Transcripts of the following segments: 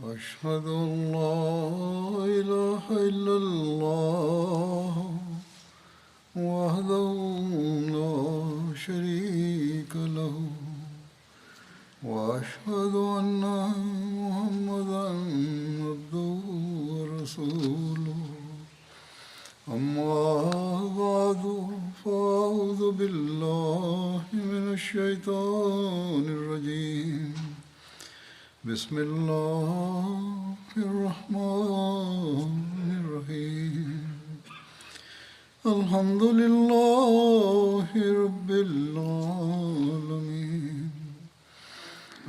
أشهد أن لا إله إلا الله وحده لا شريك له وأشهد أن محمدا عبده ورسوله أما بعد فأعوذ بالله من الشيطان الرجيم بسم الله الرحمن الرحيم الحمد لله رب العالمين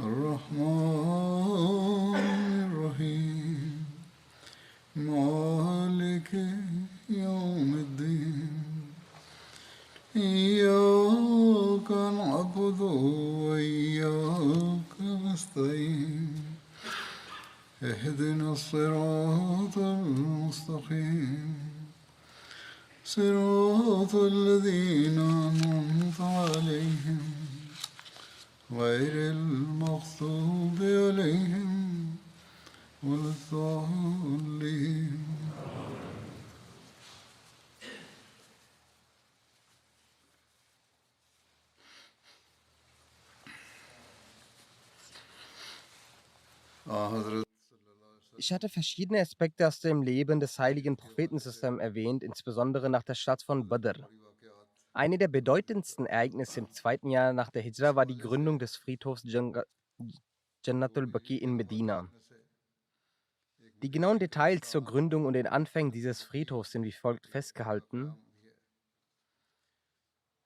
الرحمن الرحيم مالك يوم الدين إياك نعبد وإياك نستعين اهدنا الصراط المستقيم صراط الذين أنعمت عليهم غير المغضوب عليهم ولا الضالين. Ich hatte verschiedene Aspekte aus dem Leben des heiligen Propheten erwähnt, insbesondere nach der Stadt von Badr. Eine der bedeutendsten Ereignisse im zweiten Jahr nach der Hijra war die Gründung des Friedhofs Jannatul Baqi in Medina. Die genauen Details zur Gründung und den Anfängen dieses Friedhofs sind wie folgt festgehalten.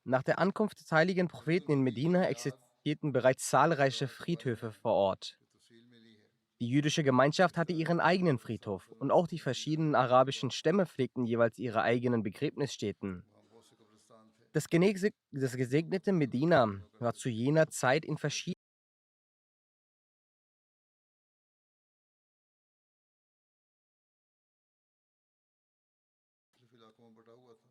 Nach der Ankunft des heiligen Propheten in Medina existierten bereits zahlreiche Friedhöfe vor Ort. Die jüdische Gemeinschaft hatte ihren eigenen Friedhof und auch die verschiedenen arabischen Stämme pflegten jeweils ihre eigenen Begräbnisstätten. Das gesegnete Medina war zu jener Zeit in verschiedenen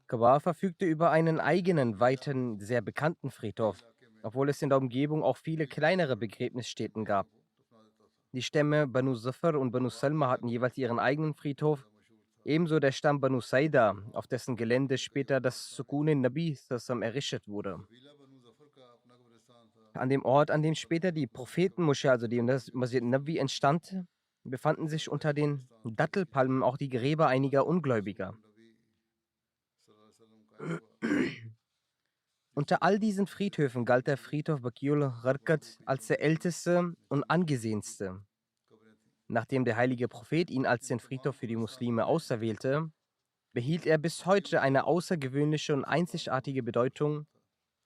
Kaaba verfügte über einen eigenen, weiten, sehr bekannten Friedhof, obwohl es in der Umgebung auch viele kleinere Begräbnisstätten gab. Die Stämme Banu Zafar und Banu Salma hatten jeweils ihren eigenen Friedhof, ebenso der Stamm Banu Saida, auf dessen Gelände später das Sukun Nabi errichtet wurde. An dem Ort, an dem später die Prophetenmoschee, also die Masjid Nabi entstand, befanden sich unter den Dattelpalmen auch die Gräber einiger Ungläubiger. Unter all diesen Friedhöfen galt der Friedhof Baqiul Gharqad als der älteste und angesehenste. Nachdem der heilige Prophet ihn als den Friedhof für die Muslime auserwählte, behielt er bis heute eine außergewöhnliche und einzigartige Bedeutung,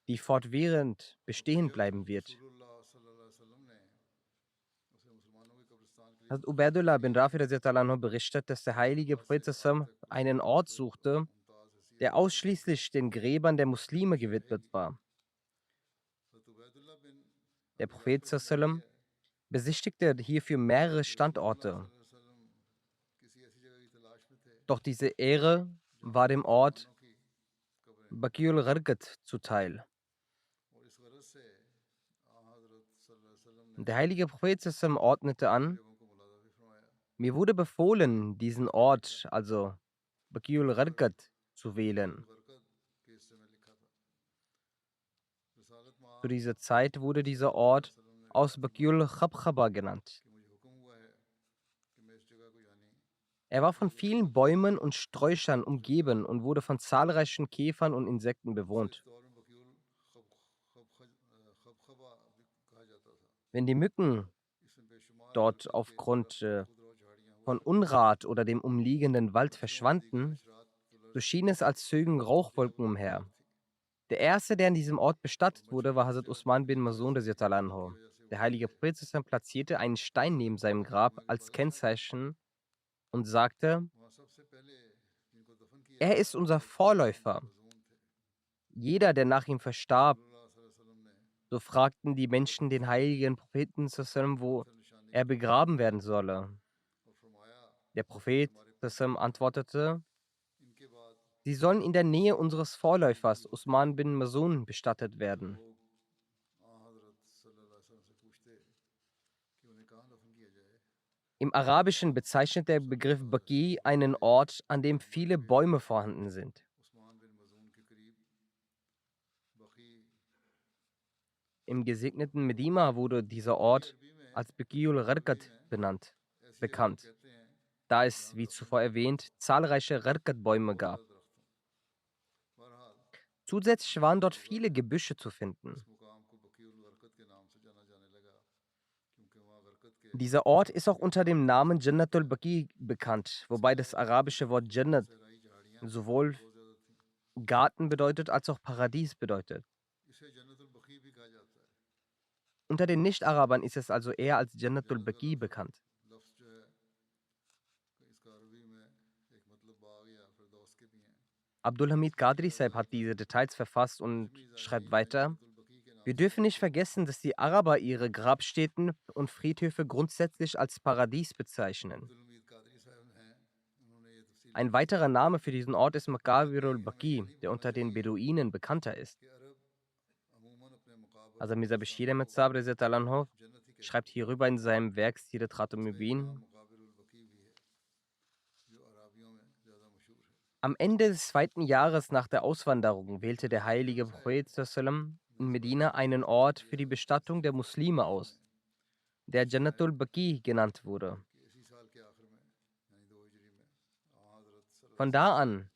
die fortwährend bestehen bleiben wird. Hazrat Ubaidullah bin Rafi radhiyallahu anhu berichtet, dass der heilige Prophet einen Ort suchte, der ausschließlich den Gräbern der Muslime gewidmet war. Der Prophet besichtigte hierfür mehrere Standorte. Doch diese Ehre war dem Ort Baqiul Gharqad zuteil. Der heilige Prophet ordnete an: Mir wurde befohlen, diesen Ort, also Baqiul Gharqad, zu wählen. Zu dieser Zeit wurde dieser Ort aus Baqiul Khabkhaba genannt. Er war von vielen Bäumen und Sträuchern umgeben und wurde von zahlreichen Käfern und Insekten bewohnt. Wenn die Mücken dort aufgrund von Unrat oder dem umliegenden Wald verschwanden, so schien es, als zögen Rauchwolken umher. Der erste, der an diesem Ort bestattet wurde, war Hazrat Usman bin Mazun radhiyallahu anhu. Der heilige Prophet platzierte einen Stein neben seinem Grab als Kennzeichen und sagte: Er ist unser Vorläufer. Jeder, der nach ihm verstarb, so fragten die Menschen den heiligen Propheten, wo er begraben werden solle. Der Prophet antwortete: Sie sollen in der Nähe unseres Vorläufers Usman bin Mazun bestattet werden. Im Arabischen bezeichnet der Begriff Baqi einen Ort, an dem viele Bäume vorhanden sind. Im gesegneten Medina wurde dieser Ort als Baqiul Gharqad bekannt, da es, wie zuvor erwähnt, zahlreiche Gharqad-Bäume gab. Zusätzlich waren dort viele Gebüsche zu finden. Dieser Ort ist auch unter dem Namen Jannatul Baqi bekannt, wobei das arabische Wort Jannat sowohl Garten bedeutet als auch Paradies bedeutet. Unter den Nicht-Arabern ist es also eher als Jannatul Baqi bekannt. Abdul Hamid Qadri Sahib hat diese Details verfasst und schreibt weiter: Wir dürfen nicht vergessen, dass die Araber ihre Grabstätten und Friedhöfe grundsätzlich als Paradies bezeichnen. Ein weiterer Name für diesen Ort ist Makabirul Baqi, der unter den Beduinen bekannter ist. Also Mirza Bashir Ahmed Sahib Rezat Anhu schreibt hierüber in seinem Werk Sirat Khatam Mubin: Am Ende des 2. Jahres nach der Auswanderung wählte der heilige Prophet sallam in Medina einen Ort für die Bestattung der Muslime aus, der Jannatul Baqi genannt wurde. Von da an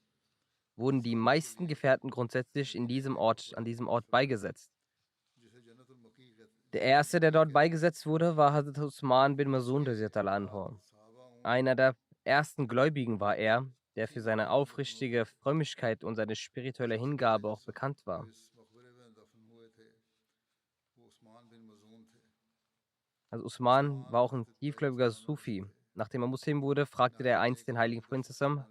wurden die meisten Gefährten grundsätzlich an diesem Ort beigesetzt. Der erste, der dort beigesetzt wurde, war Hazrat Usman bin Mazun radhiyallahu anhu. Einer der ersten Gläubigen war er, der für seine aufrichtige Frömmigkeit und seine spirituelle Hingabe auch bekannt war. Also Usman war auch ein tiefgläubiger Sufi. Nachdem er Muslim wurde, fragte er einst den heiligen Propheten: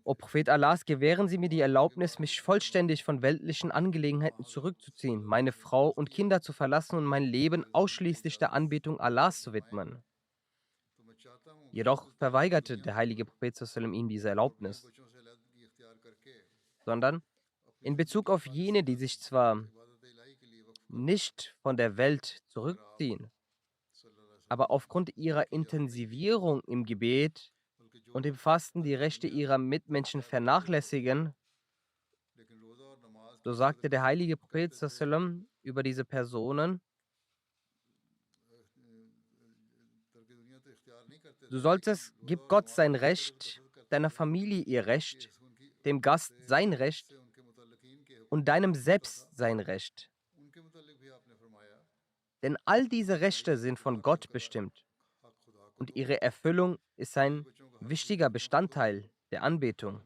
O Prophet Allahs, gewähren Sie mir die Erlaubnis, mich vollständig von weltlichen Angelegenheiten zurückzuziehen, meine Frau und Kinder zu verlassen und mein Leben ausschließlich der Anbetung Allahs zu widmen. Jedoch verweigerte der heilige Prophet sallam ihm diese Erlaubnis, sondern in Bezug auf jene, die sich zwar nicht von der Welt zurückziehen, aber aufgrund ihrer Intensivierung im Gebet und im Fasten die Rechte ihrer Mitmenschen vernachlässigen, so sagte der heilige Prophet sallam über diese Personen: Gib Gott sein Recht, deiner Familie ihr Recht, dem Gast sein Recht und deinem Selbst sein Recht. Denn all diese Rechte sind von Gott bestimmt und ihre Erfüllung ist ein wichtiger Bestandteil der Anbetung.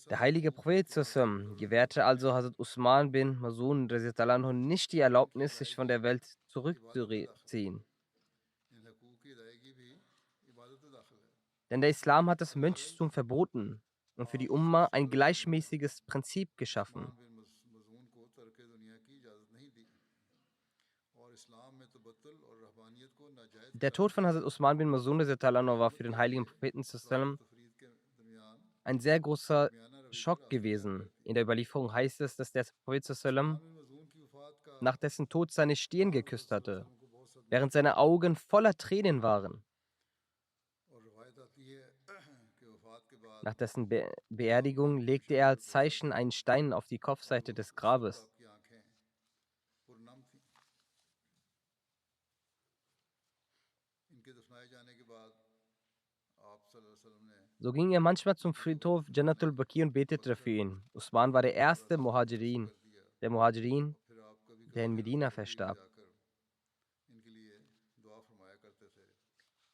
Der heilige Prophet sallam gewährte also Hazrat Usman bin Mazun radhiyallahu anhu nicht die Erlaubnis, sich von der Welt zurückzuziehen. Denn der Islam hat das Mönchstum verboten und für die Umma ein gleichmäßiges Prinzip geschaffen. Der Tod von Hazrat Usman bin Mazun radhiyallahu anhu war für den heiligen Propheten sallam ein sehr großer Schock gewesen. In der Überlieferung heißt es, dass der Prophet sallam nach dessen Tod seine Stirn geküsst hatte, während seine Augen voller Tränen waren. Nach dessen Beerdigung legte er als Zeichen einen Stein auf die Kopfseite des Grabes. So ging er manchmal zum Friedhof Jannatul Baqi und betete für ihn. Usman war der erste Muhajirin, der in Medina verstarb.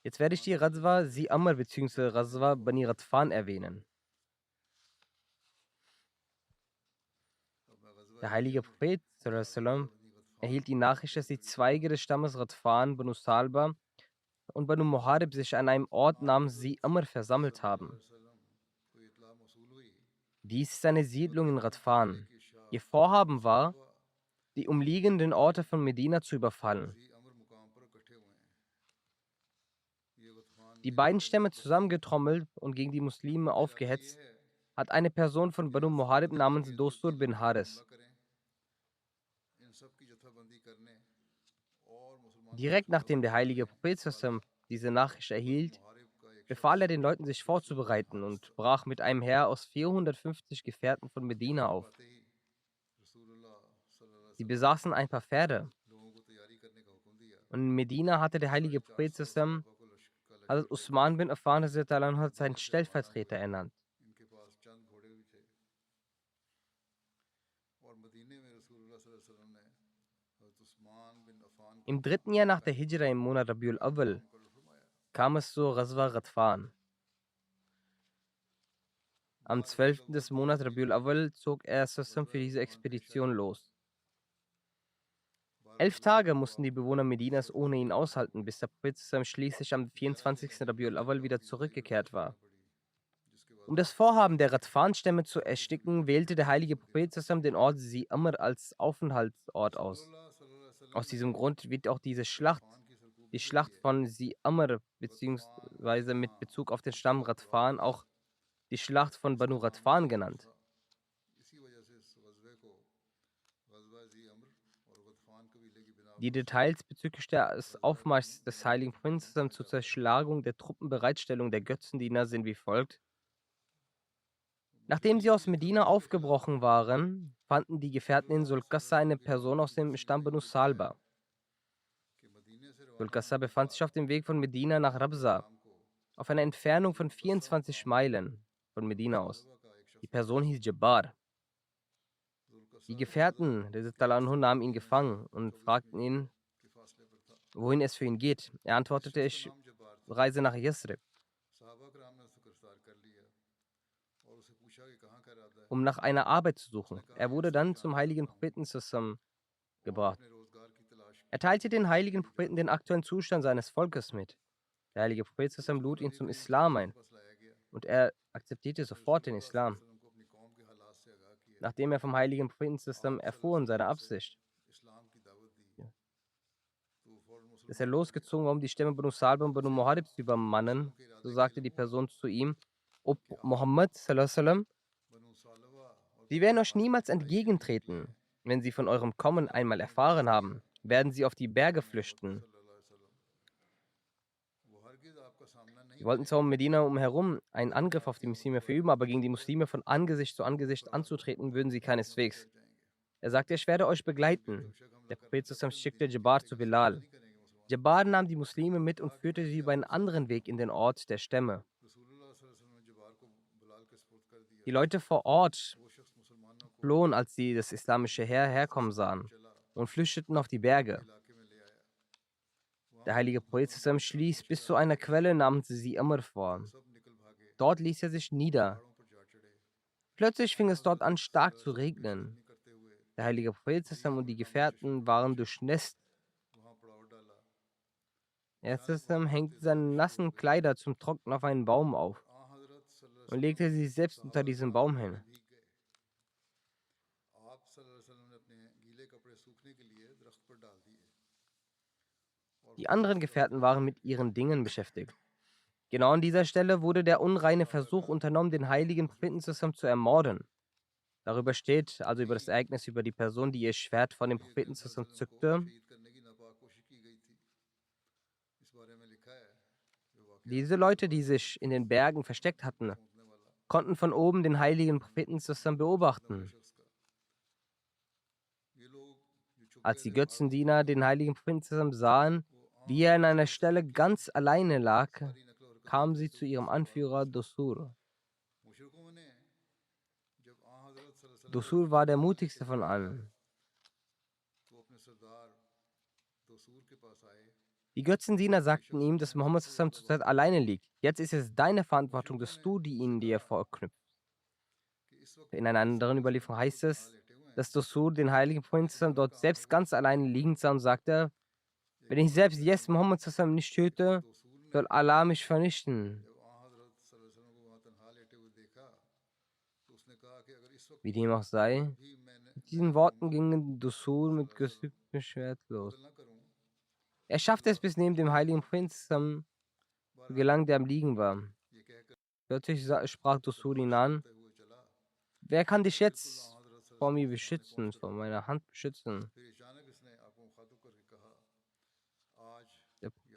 Jetzt werde ich die Ghazwa Zi Amr bzw. Ghazwa Bani Ghatfan erwähnen. Der heilige Prophet sallam erhielt die Nachricht, dass die Zweige des Stammes Ghatfan, Banu Salba und Banu Muharib sich an einem Ort namens Zi Amr versammelt haben. Dies ist eine Siedlung in Ghatfan. Ihr Vorhaben war, die umliegenden Orte von Medina zu überfallen. Die beiden Stämme zusammengetrommelt und gegen die Muslime aufgehetzt, hat eine Person von Banu Muharib namens Dostur bin Haris Direkt nachdem der heilige Prophet sallam diese Nachricht erhielt, befahl er den Leuten, sich vorzubereiten und brach mit einem Heer aus 450 Gefährten von Medina auf. Sie besaßen ein paar Pferde. Und in Medina hatte der heilige Prophet sallam Hazrat Usman bin Affan hat seinen Stellvertreter ernannt. Im dritten Jahr nach der Hijra im Monat Rabiul Awwal kam es zur Ghazwa Ghatfan. Am 12. des Monats Rabiul Awwal zog er Sassam für diese Expedition los. 11 Tage mussten die Bewohner Medinas ohne ihn aushalten, bis der Prophet Sassam schließlich am 24. Rabiul Awwal wieder zurückgekehrt war. Um das Vorhaben der Ghatfan-Stämme zu ersticken, wählte der heilige Prophet Sassam den Ort Si-Amr als Aufenthaltsort aus. Aus diesem Grund wird auch diese Schlacht, die Schlacht von Si-Amr, beziehungsweise mit Bezug auf den Stamm Ghatfan, auch die Schlacht von Banu Ghatfan genannt. Die Details bezüglich des Aufmarschs des heiligen Propheten zur Zerschlagung der Truppenbereitstellung der Götzendiener sind wie folgt. Nachdem sie aus Medina aufgebrochen waren, fanden die Gefährten in Sulkassa eine Person aus dem Stamm Banu Salba. Sulkassa befand sich auf dem Weg von Medina nach Rabza, auf einer Entfernung von 24 Meilen von Medina aus. Die Person hieß Jabbar. Die Gefährten des Talanhu nahmen ihn gefangen und fragten ihn, wohin es für ihn geht. Er antwortete, ich reise nach Yasrib, um nach einer Arbeit zu suchen. Er wurde dann zum heiligen Propheten gebracht. Er teilte den heiligen Propheten den aktuellen Zustand seines Volkes mit. Der heilige Prophet lud ihn zum Islam ein und er akzeptierte sofort den Islam. Nachdem er vom heiligen Propheten erfuhr und seine Absicht, dass er losgezogen war, um die Stämme Banu Salba und Banu Muharib zu übermannen, so sagte die Person zu ihm, O Muhammad, Sie werden euch niemals entgegentreten. Wenn sie von eurem Kommen einmal erfahren haben, werden sie auf die Berge flüchten. Sie wollten zwar um Medina umherum einen Angriff auf die Muslime verüben, aber gegen die Muslime von Angesicht zu Angesicht anzutreten, würden sie keineswegs. Er sagte, ich werde euch begleiten. Der Prophet schickte Jabbar zu Bilal. Jabbar nahm die Muslime mit und führte sie über einen anderen Weg in den Ort der Stämme. Die Leute vor Ort flohen, als sie das islamische Heer herkommen sahen und flüchteten auf die Berge. Der heilige Prophet stieß bis zu einer Quelle namens Si-Amr vor. Dort ließ er sich nieder. Plötzlich fing es dort an, stark zu regnen. Der heilige Prophet und die Gefährten waren durchnässt. Er hängte seine nassen Kleider zum Trocknen auf einen Baum auf und legte sie selbst unter diesem Baum hin. Die anderen Gefährten waren mit ihren Dingen beschäftigt. Genau an dieser Stelle wurde der unreine Versuch unternommen, den heiligen Propheten zu ermorden. Darüber steht, also über das Ereignis, über die Person, die ihr Schwert von dem Propheten zückte. Diese Leute, die sich in den Bergen versteckt hatten, konnten von oben den heiligen Propheten beobachten. Als die Götzendiener den heiligen Propheten sahen, wie er an einer Stelle ganz alleine lag, kamen sie zu ihrem Anführer Dusur. Dusur war der mutigste von allen. Die Götzendiener sagten ihm, dass Muhammad zurzeit alleine liegt. Jetzt ist es deine Verantwortung, dass du ihn dir vorknüpfst. In einer anderen Überlieferung heißt es, dass Dusur den heiligen Propheten dort selbst ganz alleine liegend sah und sagte, wenn ich selbst jetzt Muhammad nicht töte, soll Allah mich vernichten. Wie dem auch sei, mit diesen Worten ging Dusur mit gezücktem Schwert los. Er schaffte es bis neben dem heiligen Propheten zu gelangen, der am Liegen war. Plötzlich sprach Dusur ihn an, wer kann dich jetzt vor mir beschützen, vor meiner Hand beschützen?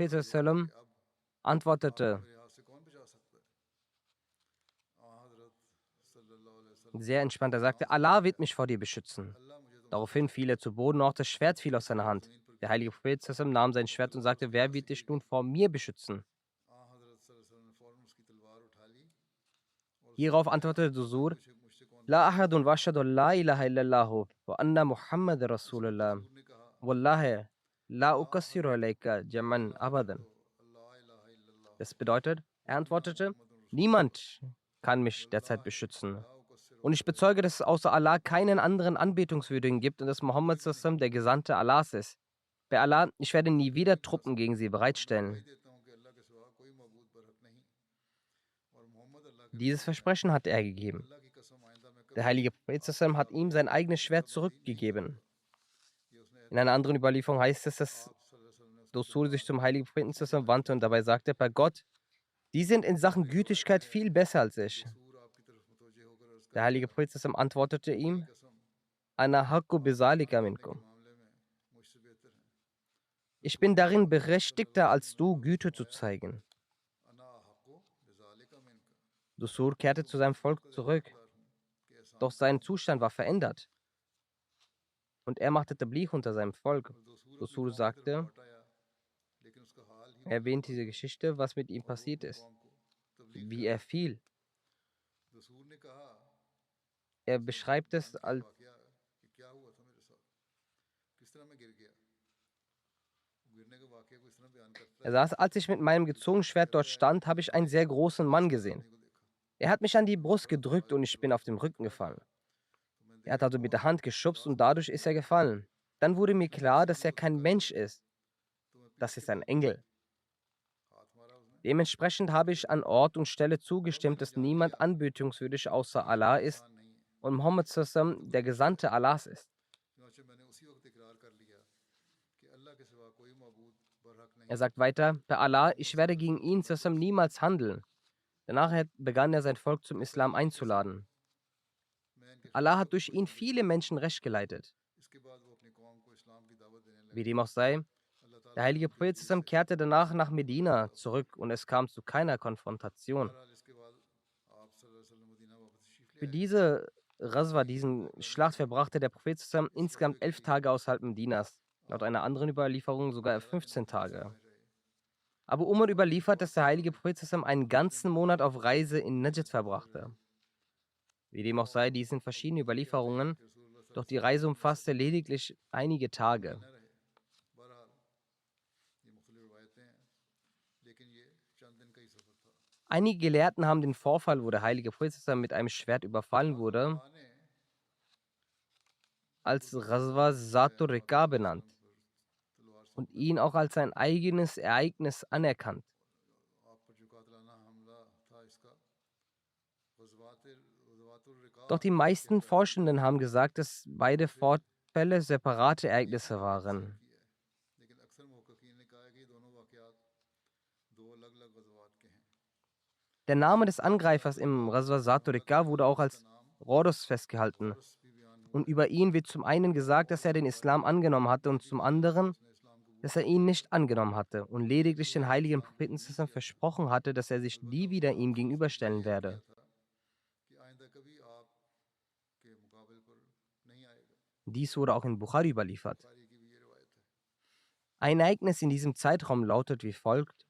Prophet sallam antwortete sehr entspannt. Er sagte, Allah wird mich vor dir beschützen. Daraufhin fiel er zu Boden, auch das Schwert fiel aus seiner Hand. Der heilige Prophet sallam nahm sein Schwert und sagte, wer wird dich nun vor mir beschützen? Hierauf antwortete Dusur, La ahadun wa ashhadu an la ilaha illallahu wa anna Muhammad Rasulullah. Wallahi, la ukassiru alayka jaman abadan. Das bedeutet, er antwortete, niemand kann mich derzeit beschützen. Und ich bezeuge, dass es außer Allah keinen anderen Anbetungswürdigen gibt und dass Muhammad sallam der Gesandte Allahs ist. Bei Allah, ich werde nie wieder Truppen gegen sie bereitstellen. Dieses Versprechen hatte er gegeben. Der heilige Prophet sallam hat ihm sein eigenes Schwert zurückgegeben. In einer anderen Überlieferung heißt es, dass Dosur sich zum heiligen Propheten sallam wandte und dabei sagte, bei Gott, die sind in Sachen Gütigkeit viel besser als ich. Der heilige Prophet sallam antwortete ihm, Ana haqqu bizalika minkum. Ich bin darin berechtigter als du, Güte zu zeigen. Dusur kehrte zu seinem Volk zurück, doch sein Zustand war verändert. Und er machte Tabligh unter seinem Volk. Dusur sagte, er erwähnt diese Geschichte, was mit ihm passiert ist, wie er fiel. Er beschreibt es als er saß, als ich mit meinem gezogenen Schwert dort stand, habe ich einen sehr großen Mann gesehen. Er hat mich an die Brust gedrückt und ich bin auf dem Rücken gefallen. Er hat also mit der Hand geschubst und dadurch ist er gefallen. Dann wurde mir klar, dass er kein Mensch ist. Das ist ein Engel. Dementsprechend habe ich an Ort und Stelle zugestimmt, dass niemand anbetungswürdig außer Allah ist und Muhammad sallam der Gesandte Allahs ist. Er sagt weiter, bei Allah, ich werde gegen ihn sallam niemals handeln. Danach begann er sein Volk zum Islam einzuladen. Allah hat durch ihn viele Menschen recht geleitet. Wie dem auch sei, der heilige Prophet sallam kehrte danach nach Medina zurück und es kam zu keiner Konfrontation. Für diese Ghazwa, diesen Schlacht, verbrachte der Prophet sallam insgesamt 11 Tage außerhalb Medinas. Laut einer anderen Überlieferung sogar 15 Tage. Abu Umar überliefert, dass der heilige Prophet sallam einen ganzen Monat auf Reise in Najd verbrachte. Wie dem auch sei, dies sind verschiedene Überlieferungen, doch die Reise umfasste lediglich einige Tage. Einige Gelehrten haben den Vorfall, wo der heilige Prophet sallam mit einem Schwert überfallen wurde, als Ghazwa Zatur Riqa benannt und ihn auch als ein eigenes Ereignis anerkannt. Doch die meisten Forschenden haben gesagt, dass beide Vorfälle separate Ereignisse waren. Der Name des Angreifers im Ghazwa Zatur Riqa wurde auch als Rhodos festgehalten. Und über ihn wird zum einen gesagt, dass er den Islam angenommen hatte und zum anderen, dass er ihn nicht angenommen hatte und lediglich den heiligen Propheten sallam versprochen hatte, dass er sich nie wieder ihm gegenüberstellen werde. Dies wurde auch in Bukhari überliefert. Ein Ereignis in diesem Zeitraum lautet wie folgt.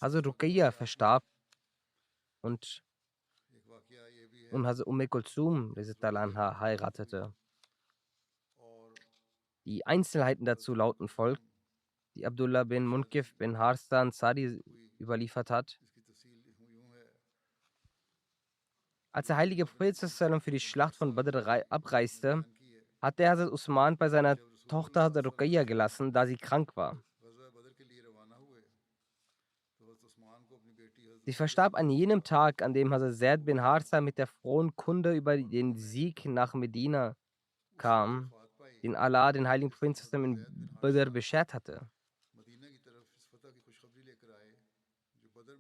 Hazrat Ruqayya verstarb und Hazrat Kulthum anha heiratete. Die Einzelheiten dazu lauten folgt, die Abdullah bin Munkif bin Harstan Sadi überliefert hat. Als der heilige Prophet sallam für die Schlacht von Badr abreiste, hat der Hazrat Usman bei seiner Tochter Hazrat Ruqayya gelassen, da sie krank war. Sie verstarb an jenem Tag, an dem Hazrat Zaid bin Harsa mit der frohen Kunde über den Sieg nach Medina kam, den Allah den heiligen Propheten sallam in Badr beschert hatte.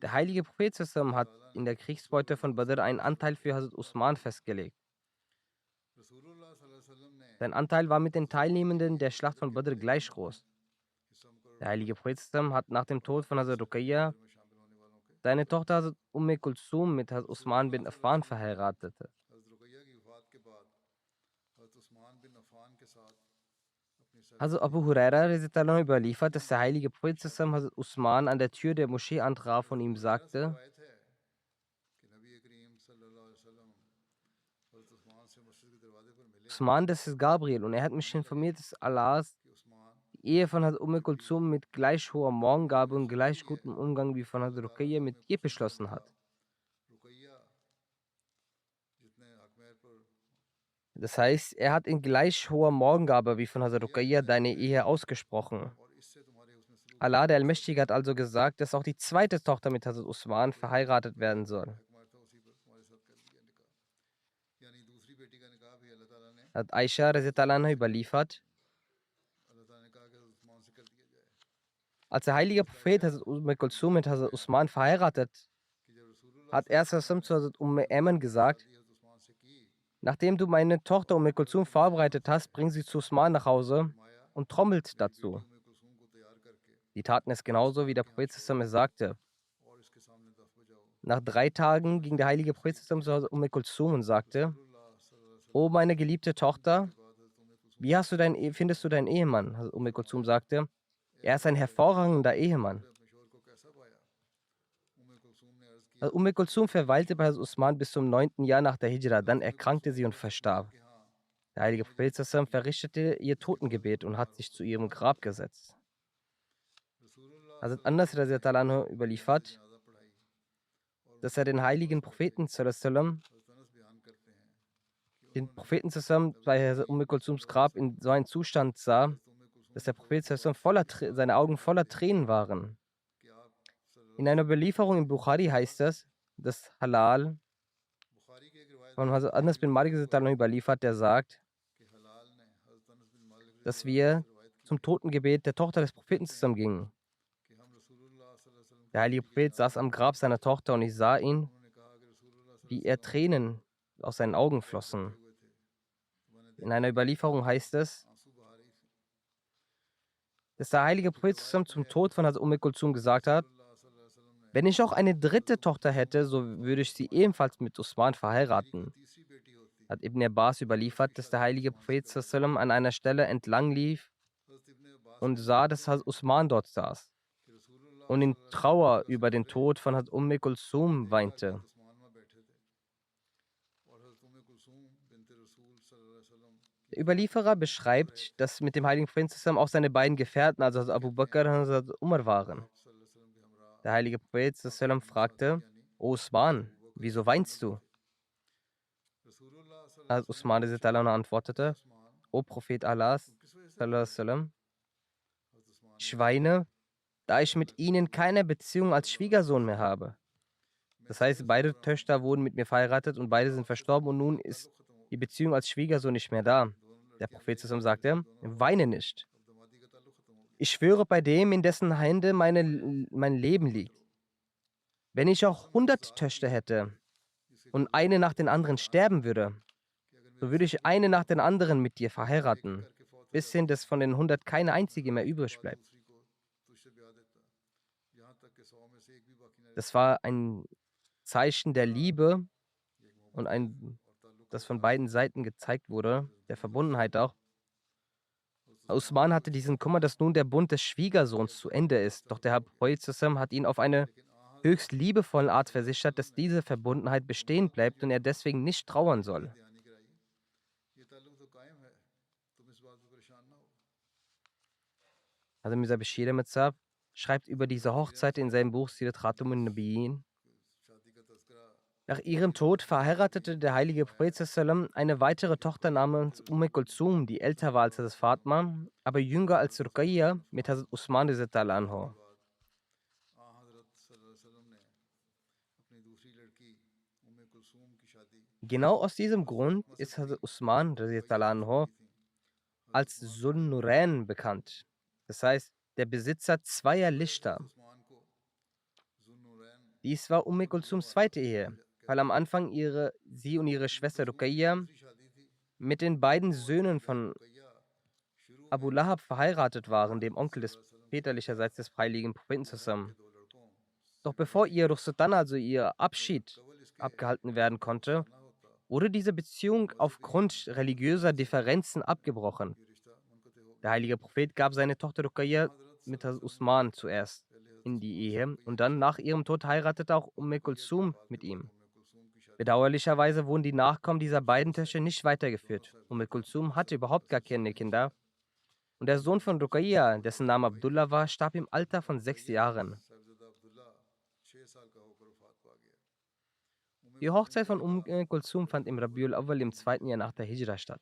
Der heilige Prophet sallam hat in der Kriegsbeute von Badr einen Anteil für Hazrat Usman festgelegt. Sein Anteil war mit den Teilnehmenden der Schlacht von Badr gleich groß. Der heilige Prophet hat nach dem Tod von Hazrat Ruqayya seine Tochter Hazrat Kulsum mit Hazrat Usman bin Affan verheiratete. Hazrat Abu Huraira radiallahu anhu überliefert, dass der heilige Prophet Hazrat Usman an der Tür der Moschee antraf und ihm sagte: Usman, das ist Gabriel und er hat mich informiert, dass Allahs die Ehe von Hazrat Kulsum mit gleich hoher Morgengabe und gleich gutem Umgang wie von Hazrat Ruqayya mit dir beschlossen hat. Das heißt, er hat in gleich hoher Morgengabe wie von Hazrat Ruqayya deine Ehe ausgesprochen. Allah der Allmächtige hat also gesagt, dass auch die zweite Tochter mit Hazrat Usman verheiratet werden soll. Hat Aisha radiallahu anha überliefert, als der heilige Prophet Hazrat Kulsum mit Hazrat Usman verheiratet, hat er zu Hazrat Ayman gesagt: Nachdem du meine Tochter Kulsum vorbereitet hast, bring sie zu Usman nach Hause und trommelt dazu. Die taten es genauso, wie der Prophet es sagte. Nach 3 Tagen ging der heilige Prophet zu Hazrat Kulsum und sagte: O meine geliebte Tochter, wie findest du deinen Ehemann? Hazrat Kulsum sagte: Er ist ein hervorragender Ehemann. Kulsum verweilte bei Hazrat Usman bis zum 9. Jahr nach der Hijra, dann erkrankte sie und verstarb. Der heilige Prophet verrichtete ihr Totengebet und hat sich zu ihrem Grab gesetzt. Hazrat Anas radiallahu anhu überliefert, dass er den heiligen Propheten den Propheten bei Hazrat Kulsums Grab in so einem Zustand sah, dass der Prophet seine Augen voller Tränen waren. In einer Überlieferung in Bukhari heißt es, dass Halal von Hazrat Anas bin Malik überliefert, der sagt, dass wir zum Totengebet der Tochter des Propheten zusammen gingen. Der heilige Prophet saß am Grab seiner Tochter und ich sah ihn, wie er Tränen aus seinen Augen flossen. In einer Überlieferung heißt es, dass der heilige Prophet zum Tod von Hazrat Kulsum gesagt hat: Wenn ich auch eine dritte Tochter hätte, so würde ich sie ebenfalls mit Usman verheiraten. Hat Ibn Abbas überliefert, dass der heilige Prophet an einer Stelle entlang lief und sah, dass Hazrat Usman dort saß und in Trauer über den Tod von Hazrat Kulsum weinte. Der Überlieferer beschreibt, dass mit dem heiligen Prophet auch seine beiden Gefährten, also Hazrat Abu Bakr und Hazrat Umar, waren. Der heilige Prophet fragte: O Usman, wieso weinst du? Hazrat Usman antwortete: O Prophet Allahs, ich weine, da ich mit ihnen keine Beziehung als Schwiegersohn mehr habe. Das heißt, beide Töchter wurden mit mir verheiratet und beide sind verstorben und nun ist die Beziehung als Schwiegersohn nicht mehr da. Der Prophet sagte: Weine nicht. Ich schwöre bei dem, in dessen Hände mein Leben liegt. Wenn ich auch 100 Töchter hätte und eine nach den anderen sterben würde, so würde ich eine nach den anderen mit dir verheiraten, bis hin, dass von den 100 keine einzige mehr übrig bleibt. Das war ein Zeichen der Liebe und das von beiden Seiten gezeigt wurde, der Verbundenheit auch. Usman hatte diesen Kummer, dass nun der Bund des Schwiegersohns zu Ende ist, doch der Prophet hat ihn auf eine höchst liebevolle Art versichert, dass diese Verbundenheit bestehen bleibt und er deswegen nicht trauern soll. Also Mirza Bashir Ahmad Sahib schreibt über diese Hochzeit in seinem Buch Sirat Khatamun Nabiyyin. Nach ihrem Tod verheiratete der heilige Prophet eine weitere Tochter namens Kulsum, die älter war als Hazrat Fatma, aber jünger als Ruqayya, mit Hazrat Usman anhu. Genau aus diesem Grund ist Hazrat Usman anhu als Zun-Nurain bekannt. Das heißt, der Besitzer zweier Lichter. Dies war Kulsums zweite Ehe, weil am Anfang sie und ihre Schwester Ruqayya mit den beiden Söhnen von Abu Lahab verheiratet waren, dem Onkel des väterlicherseits des heiligen Propheten zusammen. Doch bevor ihr Rukhsatan, also ihr Abschied, abgehalten werden konnte, wurde diese Beziehung aufgrund religiöser Differenzen abgebrochen. Der heilige Prophet gab seine Tochter Ruqayya mit Hazrat Usman zuerst in die Ehe und dann nach ihrem Tod heiratete auch Kulsum mit ihm. Bedauerlicherweise wurden die Nachkommen dieser beiden Töchter nicht weitergeführt. Kulsum hatte überhaupt gar keine Kinder und der Sohn von Ruqayya, dessen Name Abdullah war, starb im Alter von 6 Jahren. Die Hochzeit von Kulsum fand im Rabiul Awwal im 2. Jahr nach der Hijra statt.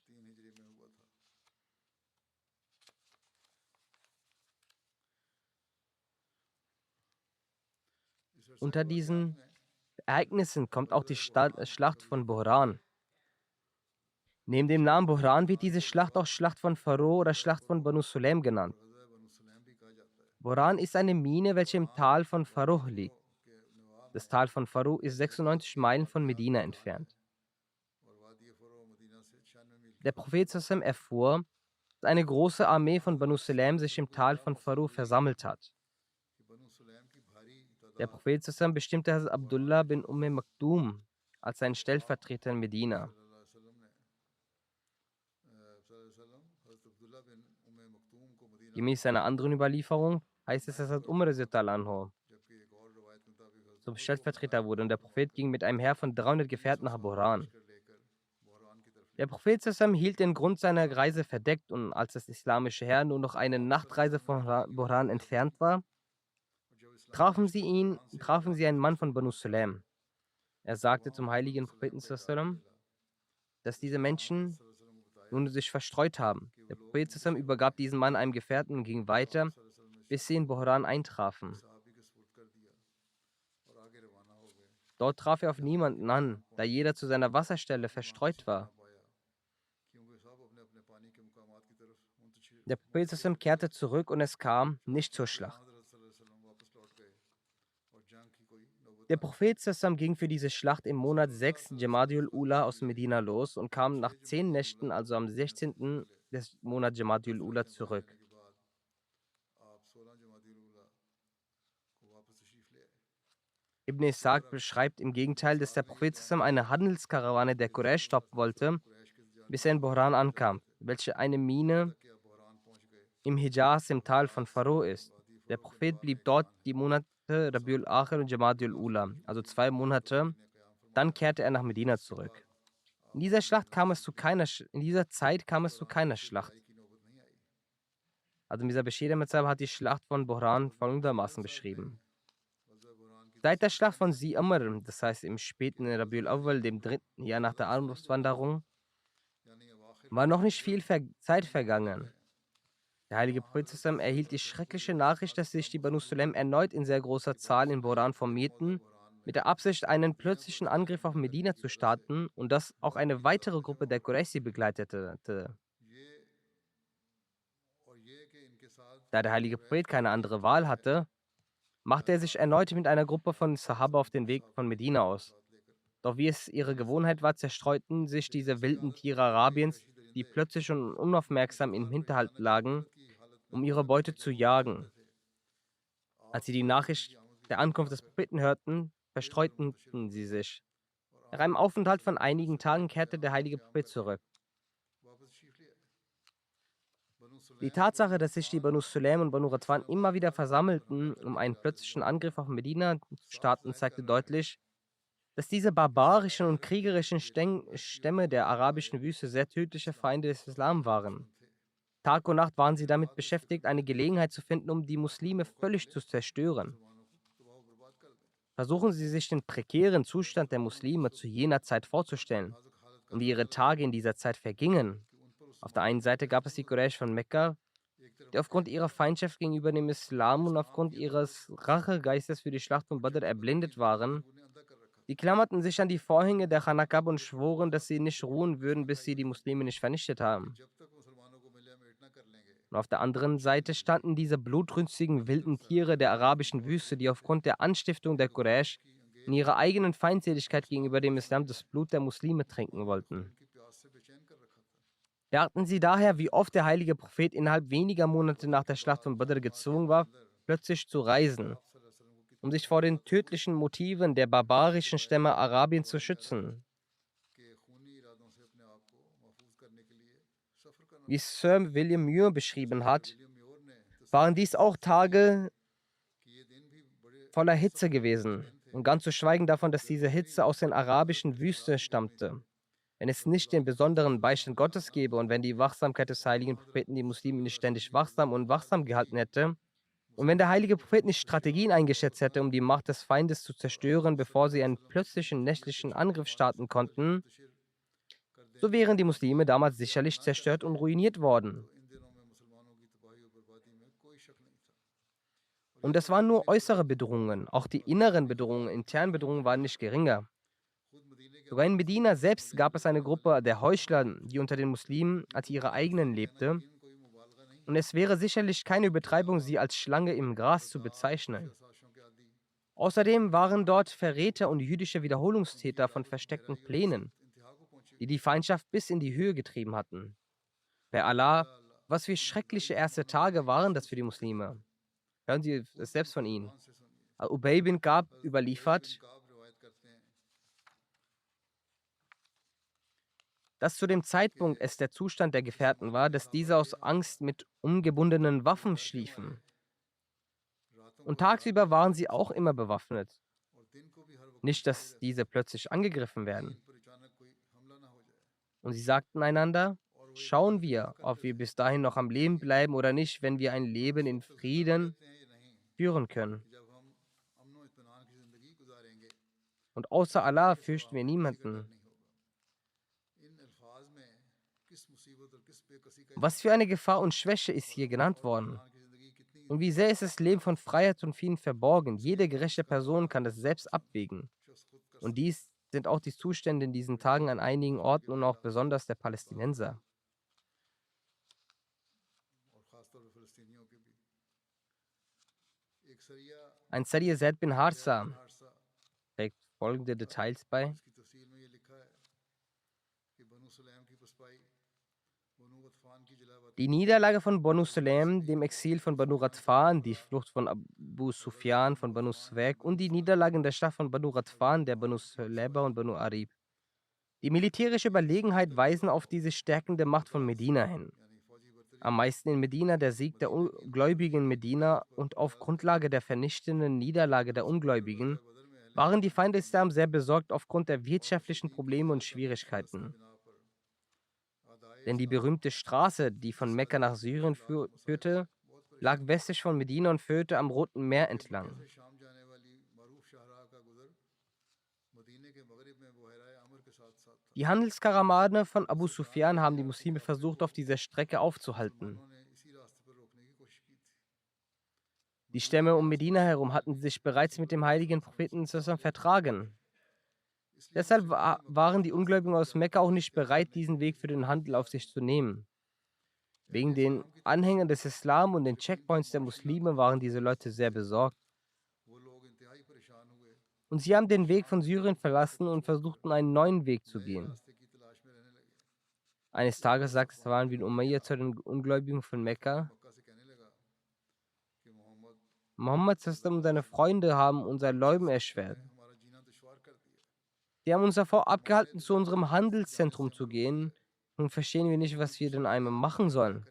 Unter diesen Ereignissen kommt auch die Schlacht von Buhran. Neben dem Namen Buhran wird diese Schlacht auch Schlacht von Pharaoh oder Schlacht von Banu Sulaim genannt. Buhran ist eine Mine, welche im Tal von Pharaoh liegt. Das Tal von Pharaoh ist 96 Meilen von Medina entfernt. Der Prophet Sassam erfuhr, dass eine große Armee von Banu Sulaim sich im Tal von Pharaoh versammelt hat. Der Prophet Sassam bestimmte Hazrat Abdullah bin Maktum als seinen Stellvertreter in Medina. Gemäß einer anderen Überlieferung heißt es, dass Hazrat Umar anho zum Stellvertreter wurde und der Prophet ging mit einem Heer von 300 Gefährten nach Buhran. Der Prophet Sassam hielt den Grund seiner Reise verdeckt und als das islamische Heer nur noch eine Nachtreise von Buhran entfernt war, trafen sie einen Mann von Banu Sulaim. Er sagte zum heiligen Propheten Sassam, dass diese Menschen nun sich verstreut haben. Der Prophet Sassam übergab diesen Mann einem Gefährten und ging weiter, bis sie in Buhran eintrafen. Dort traf er auf niemanden an, da jeder zu seiner Wasserstelle verstreut war. Der Prophet Sassam kehrte zurück und es kam nicht zur Schlacht. Der Prophet Sassam ging für diese Schlacht im Monat 6 Jamadiul Ula aus Medina los und kam nach 10 Nächten, also am 16. des Monats Jamadiul Ula, zurück. Ibn Ishaq beschreibt im Gegenteil, dass der Prophet Sassam eine Handelskarawane der Quraysh stoppen wollte, bis er in Buhran ankam, welche eine Mine im Hijaz im Tal von Pharaoh ist. Der Prophet blieb dort die Monate Rabiul Akhir und Jamadiul Ula, also 2 Monate. Dann kehrte er nach Medina zurück. In dieser Zeit kam es zu keiner Schlacht. Also Mirza Bashir Ahmad Sahib hat die Schlacht von Buhran folgendermaßen beschrieben. Seit der Schlacht von Si Amr, das heißt im späten Rabiul Awwal, dem 3. Jahr nach der Auswanderung, war noch nicht viel Zeit vergangen. Der heilige Prophet erhielt die schreckliche Nachricht, dass sich die Banu Sulaim erneut in sehr großer Zahl in Buhran formierten, mit der Absicht, einen plötzlichen Angriff auf Medina zu starten und dass auch eine weitere Gruppe der Quraysh begleitete. Da der heilige Prophet keine andere Wahl hatte, machte er sich erneut mit einer Gruppe von Sahaba auf den Weg von Medina aus. Doch wie es ihre Gewohnheit war, zerstreuten sich diese wilden Tiere Arabiens, die plötzlich und unaufmerksam im Hinterhalt lagen, um ihre Beute zu jagen. Als sie die Nachricht der Ankunft des Propheten hörten, verstreuten sie sich. Nach einem Aufenthalt von einigen Tagen kehrte der heilige Prophet zurück. Die Tatsache, dass sich die Banu Sulaim und Banu Radwan immer wieder versammelten, um einen plötzlichen Angriff auf Medina zu starten, zeigte deutlich, dass diese barbarischen und kriegerischen Stämme der arabischen Wüste sehr tödliche Feinde des Islam waren. Tag und Nacht waren sie damit beschäftigt, eine Gelegenheit zu finden, um die Muslime völlig zu zerstören. Versuchen Sie sich den prekären Zustand der Muslime zu jener Zeit vorzustellen und wie ihre Tage in dieser Zeit vergingen. Auf der einen Seite gab es die Quraysh von Mekka, die aufgrund ihrer Feindschaft gegenüber dem Islam und aufgrund ihres Rachegeistes für die Schlacht von Badr erblindet waren. Sie klammerten sich an die Vorhänge der Khanaqab und schworen, dass sie nicht ruhen würden, bis sie die Muslime nicht vernichtet haben. Und auf der anderen Seite standen diese blutrünstigen wilden Tiere der arabischen Wüste, die aufgrund der Anstiftung der Quraysh in ihrer eigenen Feindseligkeit gegenüber dem Islam das Blut der Muslime trinken wollten. Beachten Sie daher, wie oft der heilige Prophet innerhalb weniger Monate nach der Schlacht von Badr gezwungen war, plötzlich zu reisen, um sich vor den tödlichen Motiven der barbarischen Stämme Arabiens zu schützen. Wie Sir William Muir beschrieben hat, waren dies auch Tage voller Hitze gewesen. Und ganz zu schweigen davon, dass diese Hitze aus den arabischen Wüsten stammte. Wenn es nicht den besonderen Beistand Gottes gäbe und wenn die Wachsamkeit des heiligen Propheten die Muslime nicht ständig wachsam gehalten hätte, und wenn der heilige Prophet nicht Strategien eingeschätzt hätte, um die Macht des Feindes zu zerstören, bevor sie einen plötzlichen nächtlichen Angriff starten konnten, so wären die Muslime damals sicherlich zerstört und ruiniert worden. Und das waren nur äußere Bedrohungen. Auch die inneren Bedrohungen, internen Bedrohungen waren nicht geringer. Sogar in Medina selbst gab es eine Gruppe der Heuchler, die unter den Muslimen als ihre eigenen lebte. Und es wäre sicherlich keine Übertreibung, sie als Schlange im Gras zu bezeichnen. Außerdem waren dort Verräter und jüdische Wiederholungstäter von versteckten Plänen, die die Feindschaft bis in die Höhe getrieben hatten. Bei Allah, was für schreckliche erste Tage waren das für die Muslime. Hören Sie es selbst von ihnen. Ubay bin Ka'b überliefert, dass zu dem Zeitpunkt es der Zustand der Gefährten war, dass diese aus Angst mit umgebundenen Waffen schliefen. Und tagsüber waren sie auch immer bewaffnet. Nicht, dass diese plötzlich angegriffen werden. Und sie sagten einander, schauen wir, ob wir bis dahin noch am Leben bleiben oder nicht, wenn wir ein Leben in Frieden führen können. Und außer Allah fürchten wir niemanden. Was für eine Gefahr und Schwäche ist hier genannt worden. Und wie sehr ist das Leben von Freiheit und vielen verborgen. Jede gerechte Person kann das selbst abwägen. Und dies sind auch die Zustände in diesen Tagen an einigen Orten und auch besonders der Palästinenser. Ein Sariya Zaid bin Harsa trägt folgende Details bei. Die Niederlage von Banu Sulaim, dem Exil von Banu Ghatfan, die Flucht von Abu Sufyan, von Banu Swag und die Niederlage in der Schlacht von Banu Ghatfan, der Banu Sulaiba und Banu Arib. Die militärische Überlegenheit weisen auf diese stärkende Macht von Medina hin. Am meisten in Medina der Sieg der Ungläubigen in Medina und auf Grundlage der vernichtenden Niederlage der Ungläubigen waren die Feinde Islam sehr besorgt aufgrund der wirtschaftlichen Probleme und Schwierigkeiten. Denn die berühmte Straße, die von Mekka nach Syrien führte, lag westlich von Medina und führte am Roten Meer entlang. Die Handelskarawane von Abu Sufyan haben die Muslime versucht, auf dieser Strecke aufzuhalten. Die Stämme um Medina herum hatten sich bereits mit dem heiligen Propheten zusammen vertragen. Deshalb waren die Ungläubigen aus Mekka auch nicht bereit, diesen Weg für den Handel auf sich zu nehmen. Wegen den Anhängern des Islam und den Checkpoints der Muslime waren diese Leute sehr besorgt. Und sie haben den Weg von Syrien verlassen und versuchten, einen neuen Weg zu gehen. Eines Tages sagte Safwan bin Umayya zu den Ungläubigen von Mekka: Muhammad und seine Freunde haben unser Leben erschwert. Die haben uns davor abgehalten, zu unserem Handelszentrum zu gehen. Nun verstehen wir nicht, was wir denn einmal machen sollen.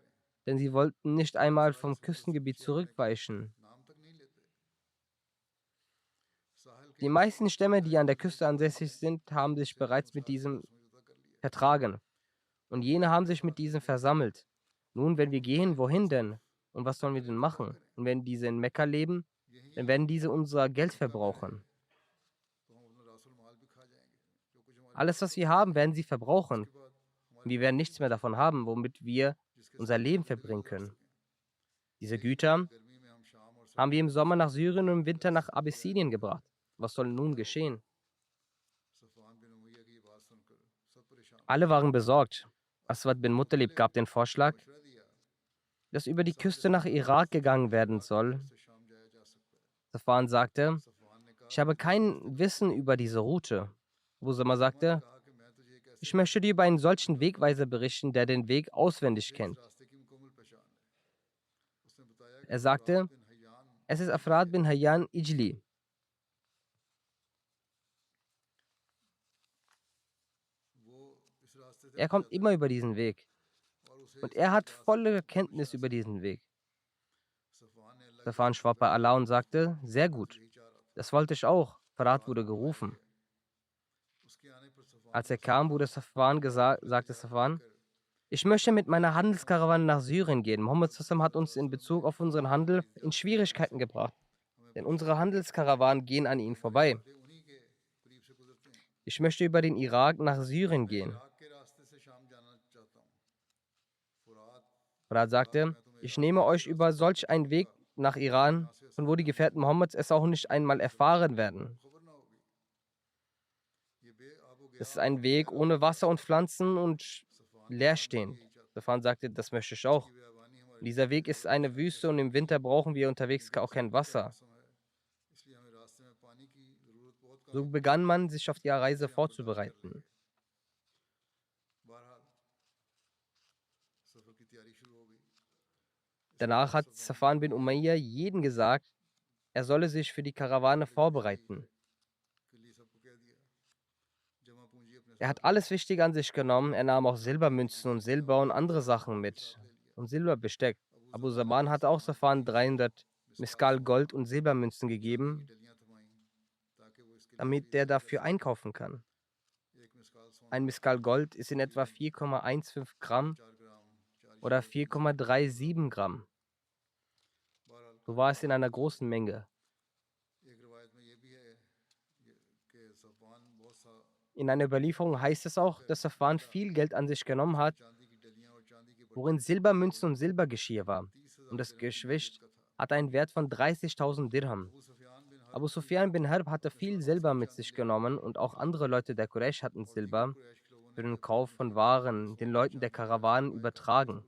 Denn sie wollten nicht einmal vom Küstengebiet zurückweichen. Die meisten Stämme, die an der Küste ansässig sind, haben sich bereits mit diesem vertragen. Und jene haben sich mit diesem versammelt. Nun, wenn wir gehen, wohin denn? Und was sollen wir denn machen? Und wenn diese in Mekka leben, dann werden diese unser Geld verbrauchen. Alles, was wir haben, werden sie verbrauchen. Und wir werden nichts mehr davon haben, womit wir unser Leben verbringen können. Diese Güter haben wir im Sommer nach Syrien und im Winter nach Abyssinien gebracht. Was soll nun geschehen? Alle waren besorgt. Aswad bin Muttalib gab den Vorschlag, dass über die Küste nach Irak gegangen werden soll. Safwan sagte, ich habe kein Wissen über diese Route. Usama sagte, Ich möchte dir über einen solchen Wegweiser berichten, der den Weg auswendig kennt. Er sagte, es ist Afrad bin Hayyan Ijli. Er kommt immer über diesen Weg. Und er hat volle Kenntnis über diesen Weg. Safwan schwor bei Allah und sagte, sehr gut, das wollte ich auch. Farad wurde gerufen. Als er kam, wurde sagte Safwan, ich möchte mit meiner Handelskarawane nach Syrien gehen. Mohammed Sassam hat uns in Bezug auf unseren Handel in Schwierigkeiten gebracht, denn unsere Handelskarawanen gehen an ihn vorbei. Ich möchte über den Irak nach Syrien gehen. Farad sagte, ich nehme euch über solch einen Weg nach Iran, von wo die Gefährten Mohammeds es auch nicht einmal erfahren werden. Das ist ein Weg ohne Wasser und Pflanzen und leerstehend. Safwan sagte, das möchte ich auch. Dieser Weg ist eine Wüste und im Winter brauchen wir unterwegs auch kein Wasser. So begann man, sich auf die Reise vorzubereiten. Danach hat Safwan bin Umayya jeden gesagt, er solle sich für die Karawane vorbereiten. Er hat alles Wichtige an sich genommen. Er nahm auch Silbermünzen und Silber und andere Sachen mit. Und Silberbesteck. Abu Saman hatte auch Safwan 300 Miskal Gold und Silbermünzen gegeben, damit der dafür einkaufen kann. Ein Miskal Gold ist in etwa 4,15 Gramm oder 4,37 Gramm. So war es in einer großen Menge. In einer Überlieferung heißt es auch, dass Safwan viel Geld an sich genommen hat, worin Silbermünzen und Silbergeschirr war. Und das Gewicht hatte einen Wert von 30.000 Dirham. Abu Sufyan bin Harb hatte viel Silber mit sich genommen und auch andere Leute der Quraysh hatten Silber für den Kauf von Waren den Leuten der Karawanen übertragen.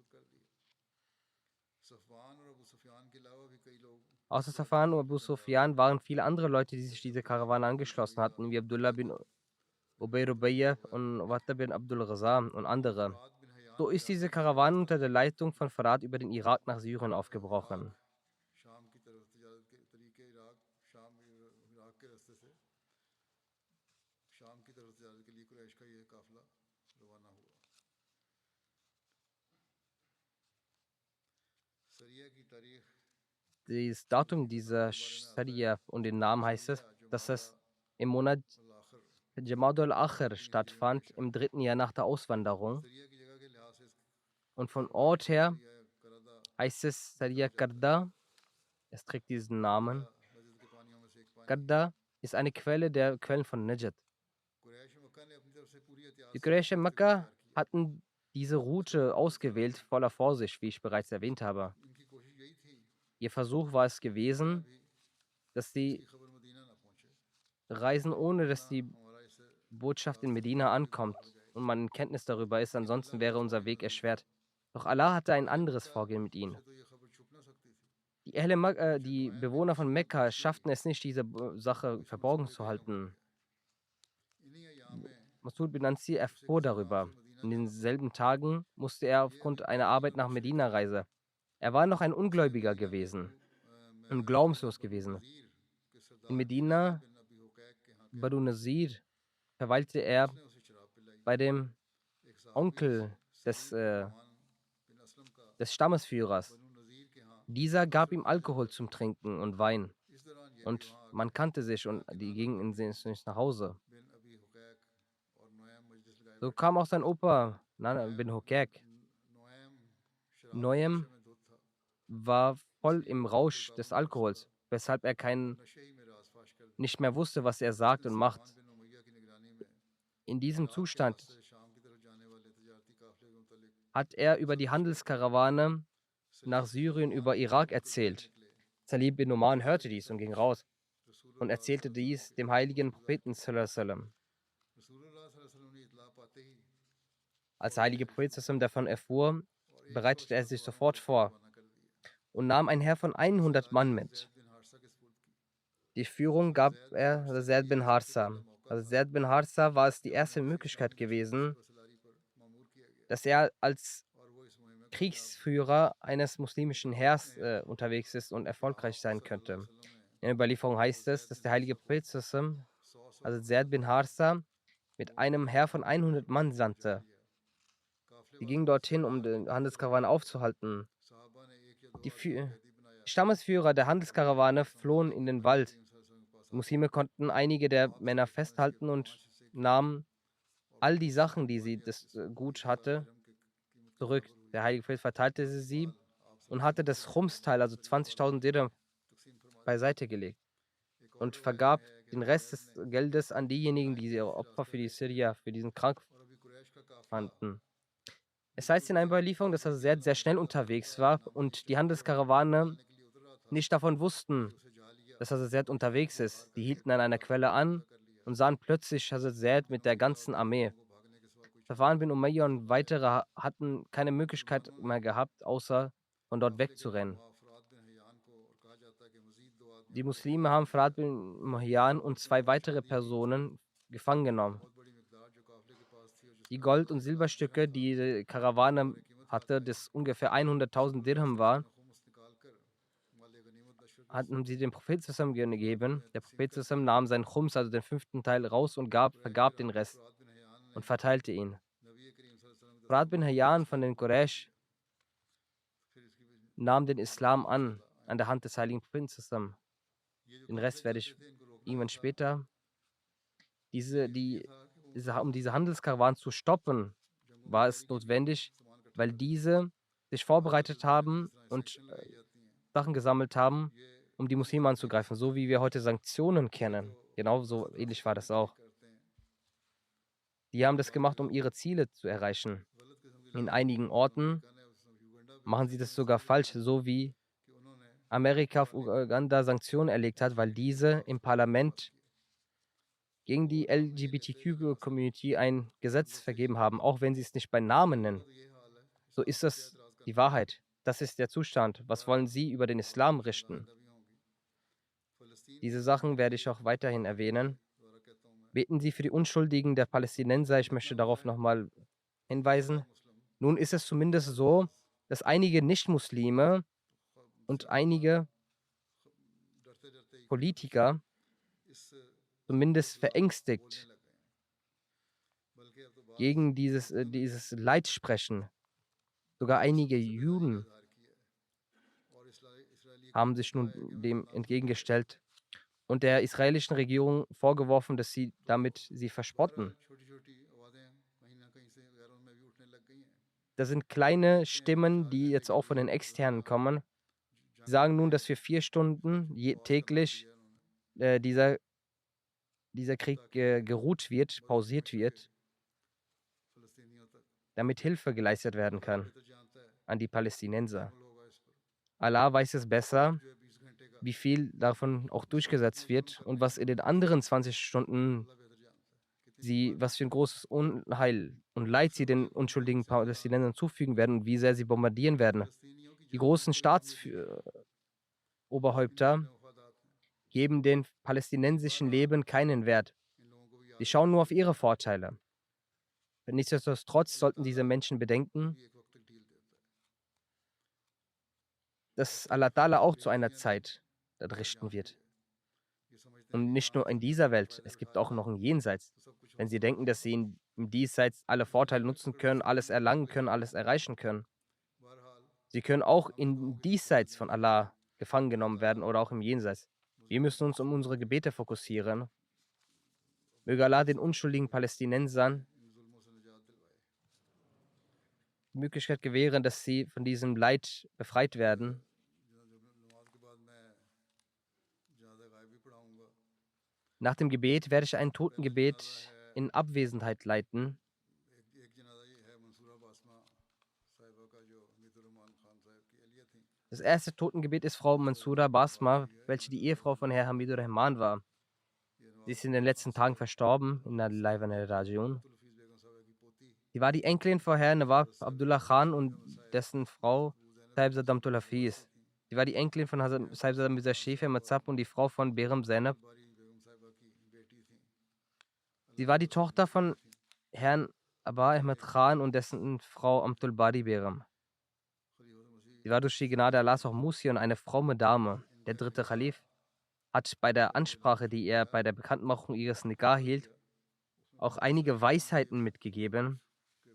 Außer Safwan und Abu Sufyan waren viele andere Leute, die sich dieser Karawane angeschlossen hatten, wie Abdullah bin Ubay Rubayya und Watta bin Abdul Ghazah und andere. So ist diese Karawane unter der Leitung von Farad über den Irak nach Syrien aufgebrochen. Das Datum dieser Sariya und den Namen heißt es, dass es im Monat Jamadul Akhir stattfand, im 3. Jahr nach der Auswanderung. Und von Ort her heißt es Sariya Karda. Es trägt diesen Namen. Karda ist eine Quelle der Quellen von Najd. Die Quraysh in Mekka hatten diese Route ausgewählt, voller Vorsicht, wie ich bereits erwähnt habe. Ihr Versuch war es gewesen, dass sie reisen, ohne dass die Botschaft in Medina ankommt und man in Kenntnis darüber ist, ansonsten wäre unser Weg erschwert. Doch Allah hatte ein anderes Vorgehen mit ihnen. Die Bewohner von Mekka schafften es nicht, diese Sache verborgen zu halten. Masud bin Ansir erfuhr darüber. In denselben Tagen musste er aufgrund einer Arbeit nach Medina reisen. Er war noch ein Ungläubiger gewesen und glaubenslos gewesen. In Medina, Banu Nazir, verweilte er bei dem Onkel des Stammesführers. Dieser gab ihm Alkohol zum Trinken und Wein. Und man kannte sich und die gingen nicht nach Hause. So kam auch sein Opa, Nana bin Hokek. Noem war voll im Rausch des Alkohols, weshalb er nicht mehr wusste, was er sagt und macht. In diesem Zustand hat er über die Handelskarawane nach Syrien über Irak erzählt. Salib bin Numan hörte dies und ging raus und erzählte dies dem heiligen Propheten sallallahu alaihi wasallam. Als der heilige Prophet sallallahu alaihi wasallam davon erfuhr, bereitete er sich sofort vor und nahm ein Heer von 100 Mann mit. Die Führung gab er Zaid bin Harsa. Also Zaid bin Harsa war es die erste Möglichkeit gewesen, dass er als Kriegsführer eines muslimischen Heers unterwegs ist und erfolgreich sein könnte. In der Überlieferung heißt es, dass der heilige Prophet, sallam, also Zaid bin Harsa, mit einem Heer von 100 Mann sandte. Die gingen dorthin, um den Handelskarawan aufzuhalten. Die Stammesführer der Handelskarawane flohen in den Wald. Die Muslime konnten einige der Männer festhalten und nahmen all die Sachen, die das Gut hatte, zurück. Der heilige Prophet verteilte sie und hatte das Chumsteil, also 20.000 Dirham, beiseite gelegt und vergab den Rest des Geldes an diejenigen, die ihre Opfer für die Syrier, für diesen Krank fanden. Es heißt in einer Überlieferung, dass er sehr, sehr schnell unterwegs war und die Handelskarawane nicht davon wussten, dass Hazrat Zaid unterwegs ist. Die hielten an einer Quelle an und sahen plötzlich Hazrat Zaid mit der ganzen Armee. Safwan bin Umayya und weitere hatten keine Möglichkeit mehr gehabt, außer von dort wegzurennen. Die Muslime haben Farad bin Muhyan und zwei weitere Personen gefangen genommen. Die Gold- und Silberstücke, die die Karawane hatte, das ungefähr 100.000 Dirham war, hatten sie dem Prophet zusammen gegeben. Der Prophet zusammen nahm seinen Chums, also den 5. Teil, raus und vergab den Rest und verteilte ihn. Farad bin Hayyan von den Quraysh nahm den Islam an der Hand des heiligen Propheten zusammen. Den Rest werde ich irgendwann später. Um diese Handelskarawanen zu stoppen, war es notwendig, weil diese sich vorbereitet haben und Sachen gesammelt haben, um die Muslime anzugreifen, so wie wir heute Sanktionen kennen. Genau so ähnlich war das auch. Die haben das gemacht, um ihre Ziele zu erreichen. In einigen Orten machen sie das sogar falsch, so wie Amerika auf Uganda Sanktionen erlegt hat, weil diese im Parlament gegen die LGBTQ-Community ein Gesetz vergeben haben, auch wenn sie es nicht bei Namen nennen. So ist das die Wahrheit. Das ist der Zustand. Was wollen Sie über den Islam richten? Diese Sachen werde ich auch weiterhin erwähnen. Beten Sie für die Unschuldigen der Palästinenser. Ich möchte darauf nochmal hinweisen. Nun ist es zumindest so, dass einige Nichtmuslime und einige Politiker zumindest verängstigt gegen dieses Leid sprechen. Sogar einige Juden haben sich nun dem entgegengestellt und der israelischen Regierung vorgeworfen, dass sie damit sie verspotten. Das sind kleine Stimmen, die jetzt auch von den Externen kommen. Sie sagen nun, dass für 4 Stunden täglich dieser Krieg geruht wird, pausiert wird, damit Hilfe geleistet werden kann an die Palästinenser. Allah weiß es besser, wie viel davon auch durchgesetzt wird und was in den anderen 20 Stunden was für ein großes Unheil und Leid sie den unschuldigen Palästinensern zufügen werden und wie sehr sie bombardieren werden. Die großen Staatsoberhäupter geben den palästinensischen Leben keinen Wert. Sie schauen nur auf ihre Vorteile. Nichtsdestotrotz sollten diese Menschen bedenken, dass Allah Ta'ala auch zu einer Zeit richten wird. Und nicht nur in dieser Welt, es gibt auch noch ein Jenseits. Wenn sie denken, dass sie im Diesseits alle Vorteile nutzen können, alles erlangen können, alles erreichen können. Sie können auch im Diesseits von Allah gefangen genommen werden oder auch im Jenseits. Wir müssen uns um unsere Gebete fokussieren. Möge Allah den unschuldigen Palästinensern die Möglichkeit gewähren, dass sie von diesem Leid befreit werden. Nach dem Gebet werde ich ein Totengebet in Abwesenheit leiten. Das erste Totengebet ist Frau Mansura Basma, welche die Ehefrau von Herr Hamidur Rahman war. Sie ist in den letzten Tagen verstorben, in der Live Rajiun. Sie war die Enkelin von Herrn Nawab Abdullah Khan und dessen Frau Saibzad Damtul Hafiz. Sie war die Enkelin von Saibzad Mirza Sheikh Ahmad Zab und die Frau von Behram Zainab. Sie war die Tochter von Herrn Aba Ahmed Khan und dessen Frau Amtul Bari Begum. Sie war durch die Gnade Allahs auch Musi und eine fromme Dame. Der dritte Khalif hat bei der Ansprache, die er bei der Bekanntmachung ihres Nikah hielt, auch einige Weisheiten mitgegeben.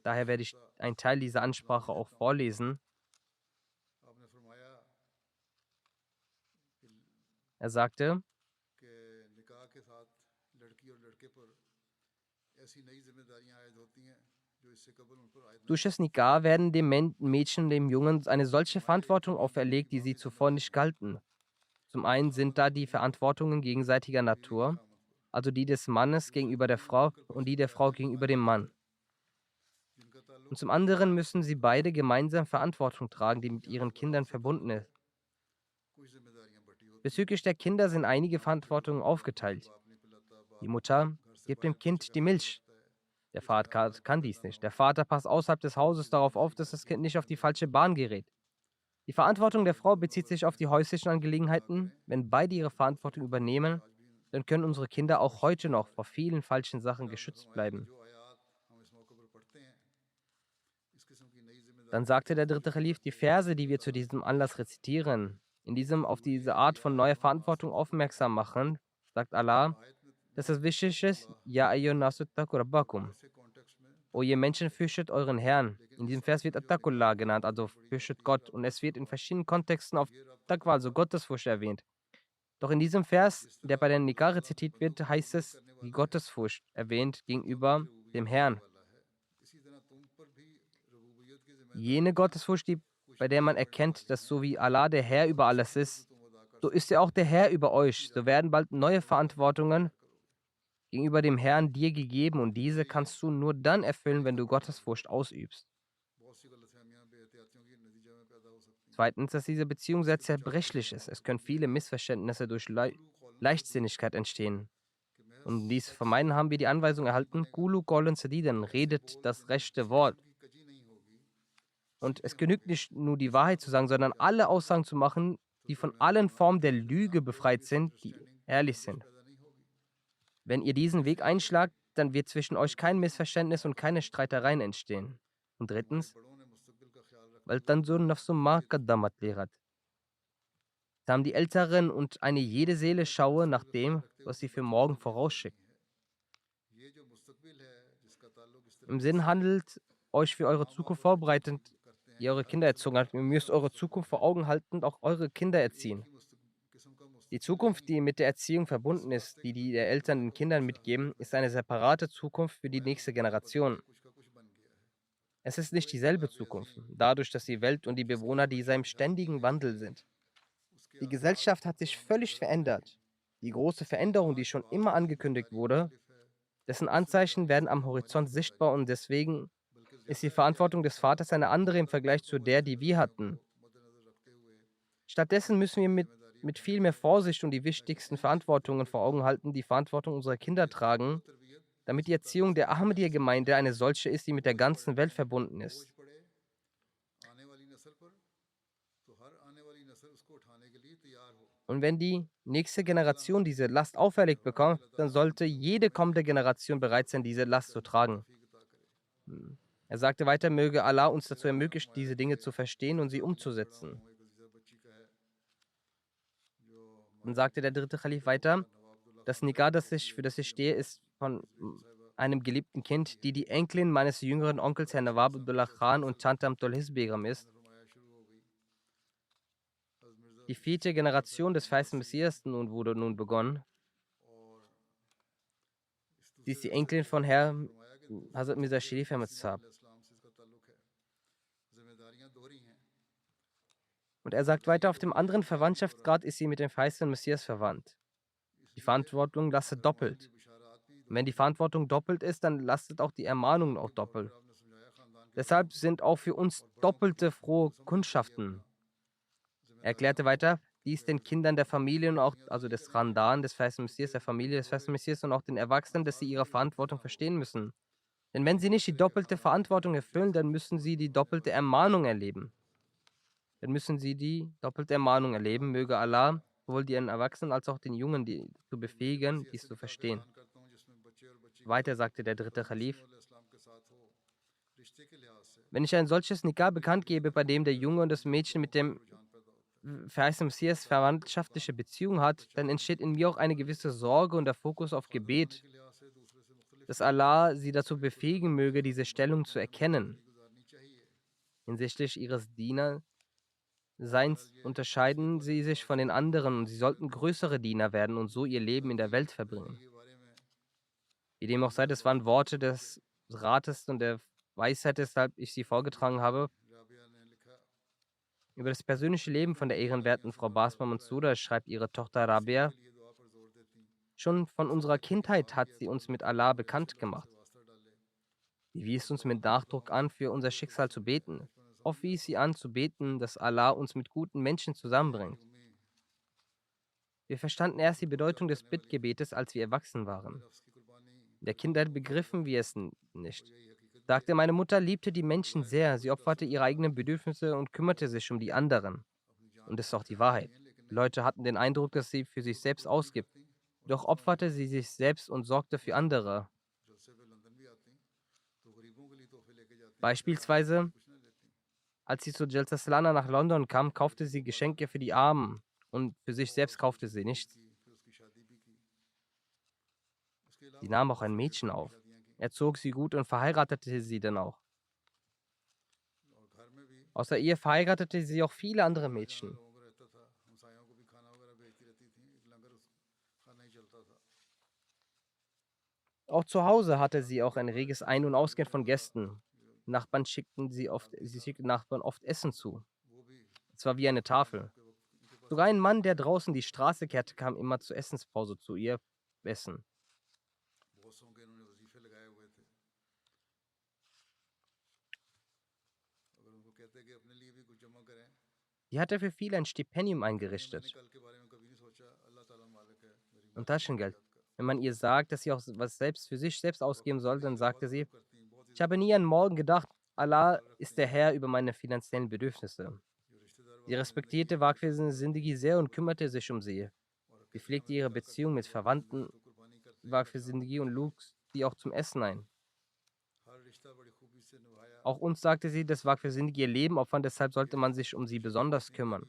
Daher werde ich einen Teil dieser Ansprache auch vorlesen. Er sagte: Durch das Nikah werden dem Mädchen und dem Jungen eine solche Verantwortung auferlegt, die sie zuvor nicht galten. Zum einen sind da die Verantwortungen gegenseitiger Natur, also die des Mannes gegenüber der Frau und die der Frau gegenüber dem Mann. Und zum anderen müssen sie beide gemeinsam Verantwortung tragen, die mit ihren Kindern verbunden ist. Bezüglich der Kinder sind einige Verantwortungen aufgeteilt. Die Mutter gibt dem Kind die Milch. Der Vater kann dies nicht. Der Vater passt außerhalb des Hauses darauf auf, dass das Kind nicht auf die falsche Bahn gerät. Die Verantwortung der Frau bezieht sich auf die häuslichen Angelegenheiten. Wenn beide ihre Verantwortung übernehmen, dann können unsere Kinder auch heute noch vor vielen falschen Sachen geschützt bleiben. Dann sagte der dritte Kalif, die Verse, die wir zu diesem Anlass rezitieren, in diesem auf diese Art von neuer Verantwortung aufmerksam machen, sagt Allah, dass es wichtig ist, Ja ayyuhan nasu ittaqu rabbakum. O ihr Menschen, fürchtet euren Herrn. In diesem Vers wird Attaqullah genannt, also fürchtet Gott. Und es wird in verschiedenen Kontexten auf Taqwa, also Gottesfurcht erwähnt. Doch in diesem Vers, der bei der Nikah rezitiert wird, heißt es, die Gottesfurcht erwähnt gegenüber dem Herrn. Jene Gottesfurcht, bei der man erkennt, dass so wie Allah der Herr über alles ist, so ist er auch der Herr über euch. So werden bald neue Verantwortungen gegenüber dem Herrn dir gegeben und diese kannst du nur dann erfüllen, wenn du Gottesfurcht ausübst. Zweitens, dass diese Beziehung sehr zerbrechlich ist. Es können viele Missverständnisse durch Leichtsinnigkeit entstehen. Und um dies zu vermeiden, haben wir die Anweisung erhalten, Qulu qawlan sadidan, redet das rechte Wort. Und es genügt nicht nur die Wahrheit zu sagen, sondern alle Aussagen zu machen, die von allen Formen der Lüge befreit sind, die ehrlich sind. Wenn ihr diesen Weg einschlagt, dann wird zwischen euch kein Missverständnis und keine Streitereien entstehen. Und drittens, weil dann so nafsum ma qaddamat lirat. Da haben die Älteren und eine jede Seele schaue nach dem, was sie für morgen vorausschickt. Im Sinn handelt euch für eure Zukunft vorbereitend, ihr eure Kinder erzogen habt. Ihr müsst eure Zukunft vor Augen halten und auch eure Kinder erziehen. Die Zukunft, die mit der Erziehung verbunden ist, die der Eltern den Kindern mitgeben, ist eine separate Zukunft für die nächste Generation. Es ist nicht dieselbe Zukunft, dadurch, dass die Welt und die Bewohner dieser im ständigen Wandel sind. Die Gesellschaft hat sich völlig verändert. Die große Veränderung, die schon immer angekündigt wurde, dessen Anzeichen werden am Horizont sichtbar und deswegen ist die Verantwortung des Vaters eine andere im Vergleich zu der, die wir hatten. Stattdessen müssen wir mit viel mehr Vorsicht und die wichtigsten Verantwortungen vor Augen halten, die Verantwortung unserer Kinder tragen, damit die Erziehung der Ahmadiyya-Gemeinde eine solche ist, die mit der ganzen Welt verbunden ist. Und wenn die nächste Generation diese Last auferlegt bekommt, dann sollte jede kommende Generation bereit sein, diese Last zu tragen. Er sagte weiter, möge Allah uns dazu ermöglichen, diese Dinge zu verstehen und sie umzusetzen. Dann sagte der dritte Kalif weiter, das Nikah, für das ich stehe, ist von einem geliebten Kind, die Enkelin meines jüngeren Onkels, Herrn Nawab Abdullah Khan und Tante Amtul His Begum ist. Die vierte Generation des verheißenen Messias wurde nun begonnen. Sie ist die Enkelin von Herrn Hazrat Mirza Sharif Ahmad Sahab. Und er sagt weiter, auf dem anderen Verwandtschaftsgrad ist sie mit dem verheißenen Messias verwandt. Die Verantwortung lastet doppelt. Und wenn die Verantwortung doppelt ist, dann lastet auch die Ermahnung auch doppelt. Deshalb sind auch für uns doppelte frohe Kundschaften. Er erklärte weiter, dies den Kindern der Familie und auch, also des Khandan, des verheißenen Messias, der Familie des verheißenen Messias und auch den Erwachsenen, dass sie ihre Verantwortung verstehen müssen. Denn wenn sie nicht die doppelte Verantwortung erfüllen, dann müssen sie die doppelte Ermahnung erleben. Möge Allah sowohl den Erwachsenen als auch den Jungen zu befähigen, dies zu verstehen. Weiter sagte der dritte Kalif: Wenn ich ein solches Nikah bekannt gebe, bei dem der Junge und das Mädchen mit dem verheißenen Messias verwandtschaftliche Beziehung hat, dann entsteht in mir auch eine gewisse Sorge und der Fokus auf Gebet, dass Allah sie dazu befähigen möge, diese Stellung zu erkennen. Hinsichtlich ihres Dienerseins unterscheiden sie sich von den anderen und sie sollten größere Diener werden und so ihr Leben in der Welt verbringen. Wie dem auch sei, das waren Worte des Rates und der Weisheit, weshalb ich sie vorgetragen habe. Über das persönliche Leben von der ehrenwerten Frau Basma Mansoura schreibt ihre Tochter Rabia: Schon von unserer Kindheit hat sie uns mit Allah bekannt gemacht. Sie wies uns mit Nachdruck an, für unser Schicksal zu beten. Oft wies sie an, zu beten, dass Allah uns mit guten Menschen zusammenbringt. Wir verstanden erst die Bedeutung des Bittgebetes, als wir erwachsen waren. In der Kindheit begriffen wir es nicht. Sagte, meine Mutter liebte die Menschen sehr, sie opferte ihre eigenen Bedürfnisse und kümmerte sich um die anderen. Und das ist auch die Wahrheit. Die Leute hatten den Eindruck, dass sie für sich selbst ausgibt. Doch opferte sie sich selbst und sorgte für andere. Beispielsweise, als sie zu Jalsa Salana nach London kam, kaufte sie Geschenke für die Armen und für sich selbst kaufte sie nichts. Sie nahm auch ein Mädchen auf, erzog sie gut und verheiratete sie dann auch. Außer ihr verheiratete sie auch viele andere Mädchen. Auch zu Hause hatte sie auch ein reges Ein- und Ausgehen von Gästen. Sie schickten Nachbarn oft Essen zu. Es war wie eine Tafel. Sogar ein Mann, der draußen die Straße kehrte, kam immer zur Essenspause zu ihr essen. Sie hatte für viele ein Stipendium eingerichtet und Taschengeld. Wenn man ihr sagt, dass sie auch was selbst für sich selbst ausgeben soll, dann sagte sie: Ich habe nie an morgen gedacht. Allah ist der Herr über meine finanziellen Bedürfnisse. Sie respektierte Waqf Sindhi sehr und kümmerte sich um sie. Sie pflegte ihre Beziehung mit Verwandten Waqf Sindhi und lud sie auch zum Essen ein. Auch uns sagte sie, dass Waqf Sindhi ihr Leben opfern, deshalb sollte man sich um sie besonders kümmern.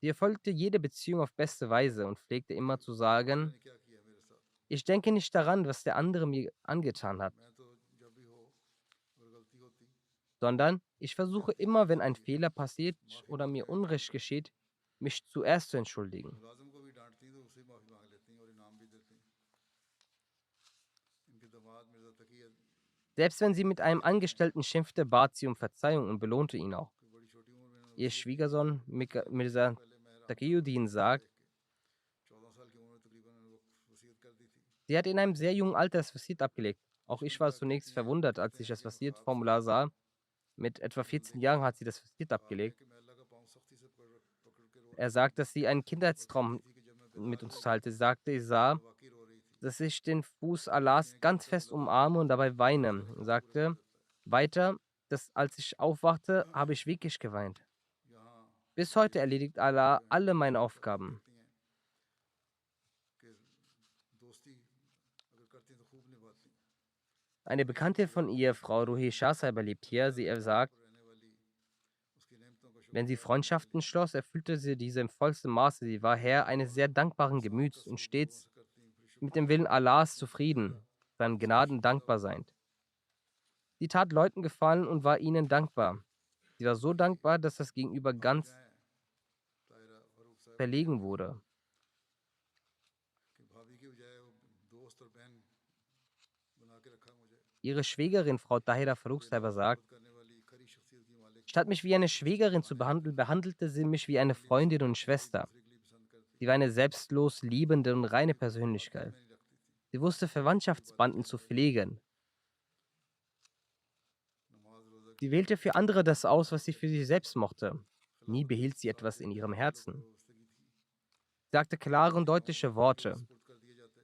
Sie erfolgte jede Beziehung auf beste Weise und pflegte immer zu sagen: Ich denke nicht daran, was der andere mir angetan hat, sondern ich versuche immer, wenn ein Fehler passiert oder mir Unrecht geschieht, mich zuerst zu entschuldigen. Selbst wenn sie mit einem Angestellten schimpfte, bat sie um Verzeihung und belohnte ihn auch. Ihr Schwiegersohn Mirza Taqiyuddin sagt, sie hat in einem sehr jungen Alter das Wasit abgelegt. Auch ich war zunächst verwundert, als ich das Wasit-Formular sah. Mit etwa 14 Jahren hat sie das Wasit abgelegt. Er sagt, dass sie einen Kindheitstraum mit uns teilte. Sie sagte, ich sah, dass ich den Fuß Allahs ganz fest umarme und dabei weine. Er sagte weiter, dass als ich aufwachte, habe ich wirklich geweint. Bis heute erledigt Allah alle meine Aufgaben. Eine Bekannte von ihr, Frau Ruhi Shahsaiba, lebt hier. Sie sagt, wenn sie Freundschaften schloss, erfüllte sie diese im vollsten Maße. Sie war Herr eines sehr dankbaren Gemüts und stets mit dem Willen Allahs zufrieden, seinen Gnaden dankbar seiend. Sie tat Leuten Gefallen und war ihnen dankbar. Sie war so dankbar, dass das Gegenüber ganz verlegen wurde. Ihre Schwägerin, Frau Tahira Farooq Saiba, sagt, statt mich wie eine Schwägerin zu behandeln, behandelte sie mich wie eine Freundin und Schwester. Sie war eine selbstlos liebende und reine Persönlichkeit. Sie wusste, Verwandtschaftsbanden zu pflegen. Sie wählte für andere das aus, was sie für sich selbst mochte. Nie behielt sie etwas in ihrem Herzen. Sie sagte klare und deutliche Worte.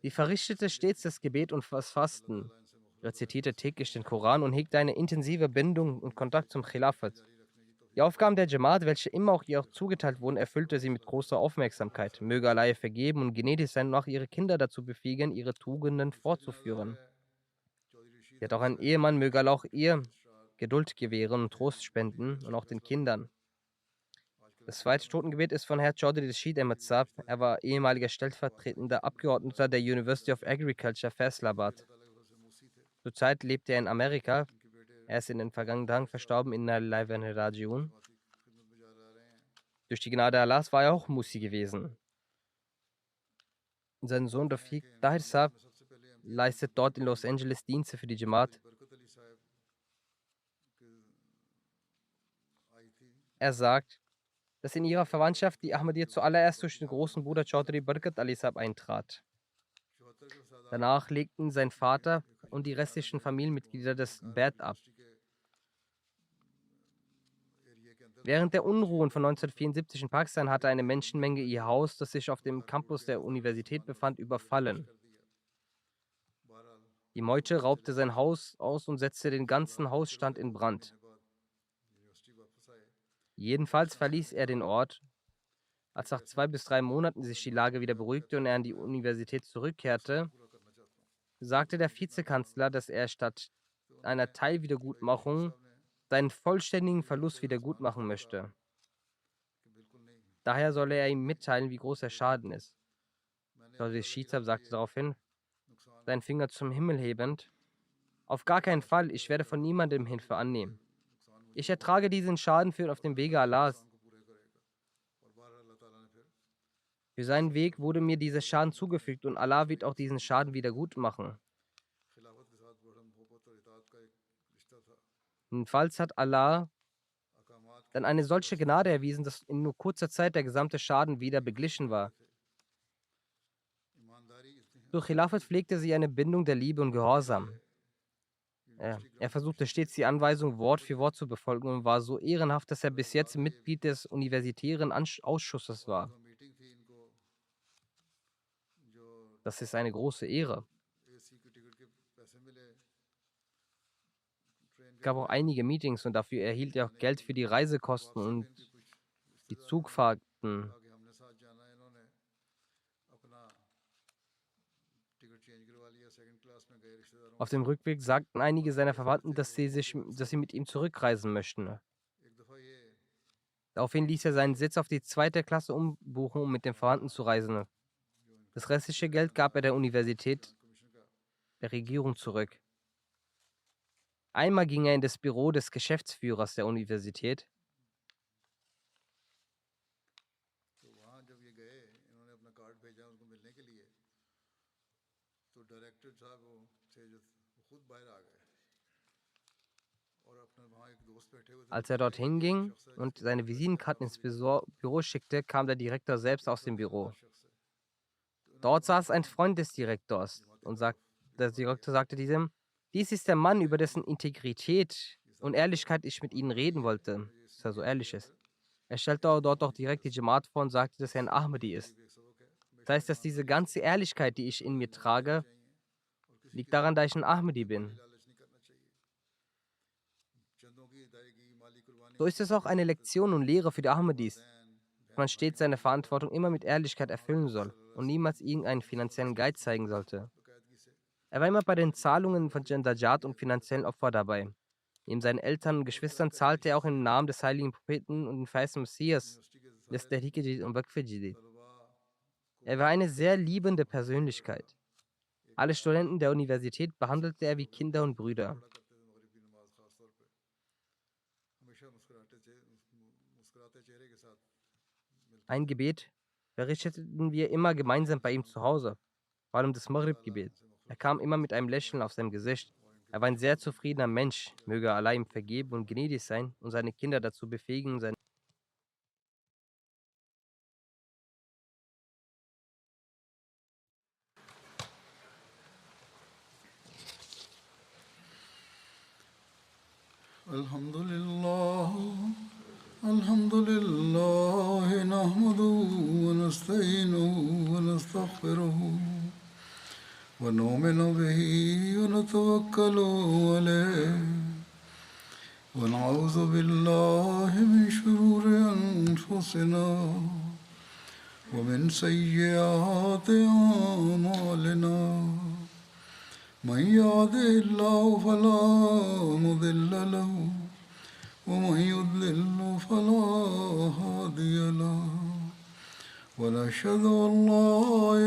Sie verrichtete stets das Gebet und das Fasten, rezitierte täglich den Koran und hegte eine intensive Bindung und Kontakt zum Khilafat. Die Aufgaben der Jamaat, welche immer auch ihr auch zugeteilt wurden, erfüllte sie mit großer Aufmerksamkeit. Möge Allah ihr vergeben und gnädig sein und auch ihre Kinder dazu befähigen, ihre Tugenden fortzuführen. Sie hat auch einen Ehemann, möge Allah auch ihr Geduld gewähren und Trost spenden und auch den Kindern. Das zweite Totengebet ist von Herr Chaudhry Rashid Ahmed Saab. Er war ehemaliger stellvertretender Abgeordneter der University of Agriculture, Faisalabad. Zurzeit lebt er in Amerika. Er ist in den vergangenen Tagen verstorben in Live Rajiun. Durch die Gnade Allahs war er auch Musi gewesen. Sein Sohn Rafiq Tahir Saab leistet dort in Los Angeles Dienste für die Jamaat. Er sagt, dass in ihrer Verwandtschaft die Ahmadiyya zuallererst durch den großen Bruder Chaudhry Barkat Ali Saab eintrat. Danach legten sein Vater und die restlichen Familienmitglieder das Bai'at ab. Während der Unruhen von 1974 in Pakistan hatte eine Menschenmenge ihr Haus, das sich auf dem Campus der Universität befand, überfallen. Die Meute raubte sein Haus aus und setzte den ganzen Hausstand in Brand. Jedenfalls verließ er den Ort. Als nach 2 bis 3 Monaten sich die Lage wieder beruhigte und er an die Universität zurückkehrte, sagte der Vizekanzler, dass er statt einer Teilwiedergutmachung seinen vollständigen Verlust wiedergutmachen möchte. Daher solle er ihm mitteilen, wie groß der Schaden ist. Chaudhry Rashid Saab sagte daraufhin, seinen Finger zum Himmel hebend, auf gar keinen Fall, ich werde von niemandem Hilfe annehmen. Ich ertrage diesen Schaden für auf dem Wege Allahs. Für seinen Weg wurde mir dieser Schaden zugefügt und Allah wird auch diesen Schaden wieder gut machen. Jedenfalls hat Allah dann eine solche Gnade erwiesen, dass in nur kurzer Zeit der gesamte Schaden wieder beglichen war. Durch Khilafat pflegte sie eine Bindung der Liebe und Gehorsam. Er versuchte stets die Anweisung Wort für Wort zu befolgen und war so ehrenhaft, dass er bis jetzt Mitglied des universitären Ausschusses war. Das ist eine große Ehre. Es gab auch einige Meetings und dafür erhielt er auch Geld für die Reisekosten und die Zugfahrten. Auf dem Rückweg sagten einige seiner Verwandten, dass sie mit ihm zurückreisen möchten. Daraufhin ließ er seinen Sitz auf die 2. Klasse umbuchen, um mit den Verwandten zu reisen. Das restliche Geld gab er der Universität, der Regierung zurück. Einmal ging er in das Büro des Geschäftsführers der Universität. Als er dorthin ging und seine Visitenkarten ins Büro schickte, kam der Direktor selbst aus dem Büro. Dort saß ein Freund des Direktors und der Direktor sagte diesem, dies ist der Mann, über dessen Integrität und Ehrlichkeit ich mit Ihnen reden wollte, dass er so ehrlich ist. Er stellte dort auch direkt die Jamaat vor und sagte, dass er ein Ahmadi ist. Das heißt, dass diese ganze Ehrlichkeit, die ich in mir trage, liegt daran, dass ich ein Ahmadi bin. So ist es auch eine Lektion und Lehre für die Ahmadis, dass man stets seine Verantwortung immer mit Ehrlichkeit erfüllen soll und niemals irgendeinen finanziellen Geiz zeigen sollte. Er war immer bei den Zahlungen von Jandajat und finanziellen Opfer dabei. Neben seinen Eltern und Geschwistern zahlte er auch im Namen des heiligen Propheten und den Feist Messias, des Tehrik Jadid und Waqf Jadid. Er war eine sehr liebende Persönlichkeit. Alle Studenten der Universität behandelte er wie Kinder und Brüder. Ein Gebet verrichteten wir immer gemeinsam bei ihm zu Hause, vor allem das Maghrib-Gebet. Er kam immer mit einem Lächeln auf seinem Gesicht. Er war ein sehr zufriedener Mensch, möge Allah ihm vergeben und gnädig sein und seine Kinder dazu befähigen, sein الحمد لله نحمده ونستعينه ونستغفره ونؤمن به ونتوكل عليه ونعوذ بالله من شرور أنفسنا ومن سيئات أعمالنا من يهده الله فلا مضل له ومن يضلل فلا هادي له ونشهد أن لا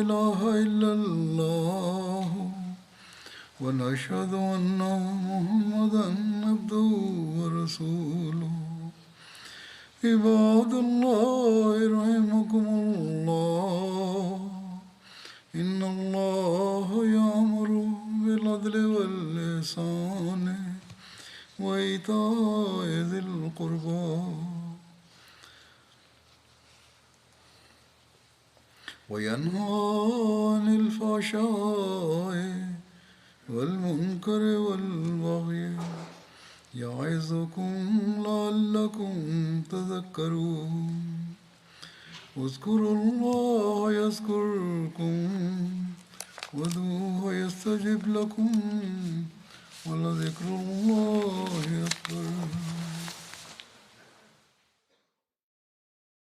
إله إلا الله ونشهد أن محمدا عبده ورسوله عباد الله رحمكم الله إن الله يأمر بالعدل والإحسان وإيتاء ذي القربى وينهى عن الفحشاء والمنكر والبغي يعظكم لعلكم تذكرون اذكروا الله يذكركم وادعوه يستجب لكم ولذكر الله أكبر